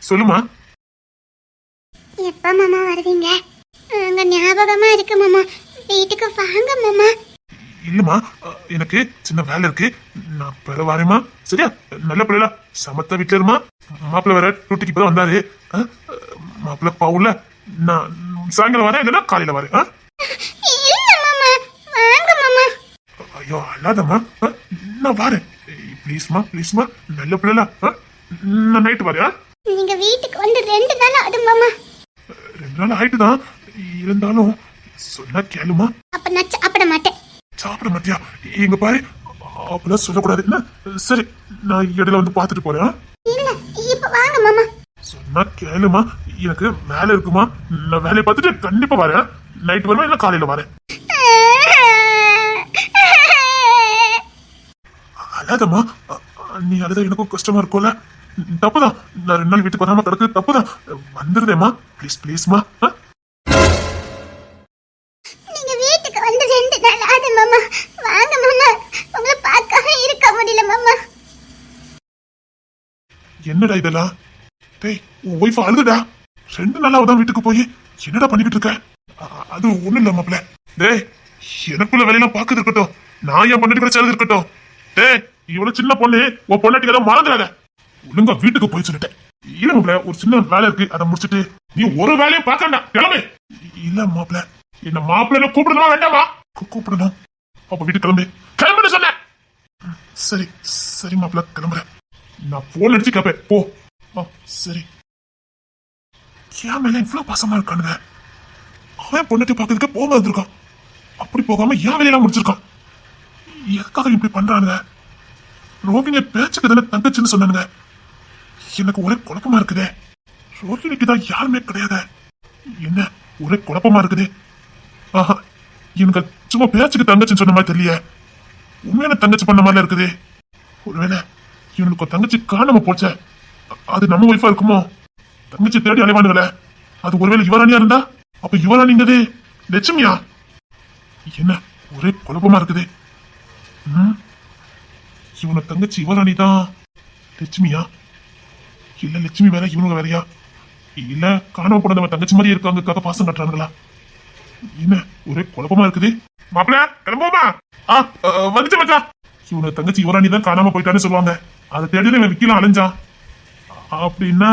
Speaker 2: சொல்லுமா.
Speaker 1: எப்ப மாமா வருவீங்க? அங்க ஞாபகமா இருக்கு மாமா, வீட்டுக்கு வாங்க மாமா.
Speaker 2: இல்லம்மா, எனக்கு சின்ன வேலை இருக்கு, நான் பிற வரேம்மா. சரியா? நல்ல பிள்ளைல சமத்த வீட்டுல இருமா. மாப்பிள்ள வேற டூட்டிக்கு இப்பதான் வந்தாரு. மாப்பிள்ள பாவுல. நான் சாயங்காலம் வரேன், இல்லைன்னா காலையில வரேன். ஐயோ, அல்லாதம்மா, நான் வரேன். ப்ளீஸ்மா, நல்ல பிள்ளைல. நான் நைட்டு வரேன்.
Speaker 1: நீங்க வீட்டுக்கு வந்து 2 நாள் ஆடும் மாமா.
Speaker 2: 2 நாள் ஆயிட்டுதான், இருந்தாலும் சொன்னா கேளுமா.
Speaker 1: அப்ப நான் சாப்பிட மாட்டேன்.
Speaker 2: சாப்பிட மாட்டியா? இங்க பாரு, அப்படிலாம் சொல்லக்கூடாது. என்ன? சரி, நான் இடையில வந்து பாத்துட்டு போறேன்.
Speaker 1: இல்ல, இப்ப வாங்க மாமா.
Speaker 2: சொன்னா கேளுமா, எனக்கு வேலை இருக்குமா. நான் வேலையை பார்த்துட்டு கண்டிப்பா வரேன். நைட் வருவேன், இல்ல காலையில வரேன். அழாதம்மா, நீ அழுத எனக்கும் கஷ்டமா இருக்கும்ல. தப்புதான், நான் 2 நாள் வீட்டுக்கு வராம கிடக்கு, தப்புதான். வந்துருதேம்மா, ப்ளீஸ்மா. என்னடா இதெல்லாம்? டேய், உன் ஒய்ஃப் அழுதுடா. 2 நாளாவது தான் வீட்டுக்கு போய் என்னடா பண்ணிக்கிட்டு இருக்க? அது ஒண்ணு இல்ல மாப்பிள்ள. டேய், எனக்குள்ள வேலையெல்லாம் பாக்குது இருக்கட்டும், நான் என் பொண்ணு கூட சேர்ந்து இருக்கட்டும். டேய், இவ்வளவு சின்ன பொண்ணு உன் பொண்ணாட்டிக்கு ஏதோ மறந்துடாத. ஒழுங்கா வீட்டுக்கு போய் சொல்லிட்டேன். இல்ல மாப்பிள்ள, ஒரு சின்ன வேலை இருக்கு, அதை முடிச்சிட்டு நீ ஒரு வேலையும் பார்க்கண்டா, கிளம்பு. இல்ல மாப்பிள்ள, என்ன மாப்பிள்ள கூப்பிடணுமா வேண்டாமா? கூப்பிடணும். அப்ப வீட்டுக்கு கிளம்பு. கிளம்புன்னு சொன்னேன். சரி சரி மாப்பிள்ள, கிளம்புறேன். நான் போன் அடிச்சு கேப்பேன், போ. சரி. ஏன் மேல இவ்வளவு பாசமா இருக்கானுங்க? அவன் பொண்ணுட்டு பாக்கிறதுக்கு போக வந்திருக்கான், அப்படி போகாம ஏன் வேலையெல்லாம் முடிச்சிருக்கான்? எதுக்காக இப்படி பண்றானுங்க? ரோகிணி பேச்சுக்கு தானே தங்கச்சின்னு சொன்னானுங்க. எனக்கு ஒரே குழப்பமா இருக்குதே. ரோகிணிக்கு தான் யாருமே கிடையாது. என்ன ஒரே குழப்பமா இருக்குது? ஆஹா, எனக்கு சும்மா பேச்சுக்கு தங்கச்சின்னு சொன்ன மாதிரி தெரியல. உண்மையான தங்கச்சி பண்ண மாதிரி இருக்குது. ஒருவேளை இவனுக்கு ஒரு தங்கச்சி காணாம போச்ச, அது நம்ம ஒய்ஃபா இருக்குமோ? தங்கச்சி தேடி அலைவானுங்களே, அது ஒருவேளை யுவராணியா இருந்தா, அப்ப யுவராணிங்கிறது லட்சுமியா? என்ன ஒரே குழப்பமா இருக்குது. இவனை தங்கச்சி யுவராணி தான் லட்சுமியா? இல்ல லட்சுமி வேற இவனுங்க வேறையா? இல்ல காணாம போனவன் தங்கச்சி மாதிரி இருக்காங்க, பாசம் கட்டுறானுங்களா? என்ன ஒரே குழப்பமா இருக்குது. மாப்பிள்ள கிளம்புமா? வந்துச்சு மச்சான். இவனை தங்கச்சி யுவராணி தான் காணாம போயிட்டான்னு சொல்லுவாங்க, அதை தேடி இவன் விக்கலாம் அலைஞ்சான். அப்படின்னா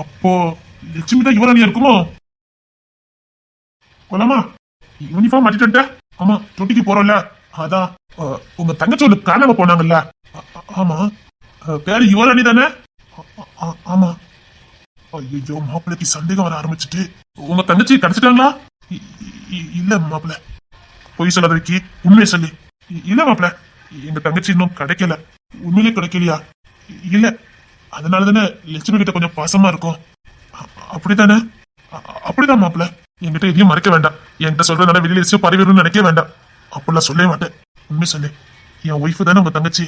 Speaker 2: அப்போ லட்சுமி தான் யுவராணியா இருக்குமோ? கொலாமா, யூனிஃபார்ம் மாட்டிட்டு. ஆமா, தொட்டிக்கு போறோம்ல, அதான். உங்க தங்கச்சி ஒண்ணு காணாம போனாங்கல்ல? ஆமா. பேரு யுவராணி தானே? ஆமா. ஐயோ, மாப்பிள்ளைக்கு சந்தேகம் வர ஆரம்பிச்சுட்டு. உங்க தங்கச்சி கிடைச்சிட்டாங்களா? இல்ல மாப்பிள்ள, பொய் சொல்லாதவைக்கு உண்மையை சொல்லி. இல்ல மாப்பிள்ள, எங்க தங்கச்சி இன்னும் கிடைக்கல. உண்மையிலே கிடைக்கலையா? இல்ல, அதனால தானே லட்சுமி கிட்ட கொஞ்சம் பாசமா இருக்கும். அப்படித்தானே? அப்படிதான் மாப்பிள்ள. என்கிட்ட எதையும் மறைக்க வேண்டாம். என்கிட்ட சொல்றதுனால வெளியில எதையும் பரவிடும்னு நினைக்க வேண்டாம். அப்படிலாம் சொல்லவே மாட்டேன். உண்மை சொல்லு, என் ஒய்ஃபு தானே உங்க தங்கச்சி.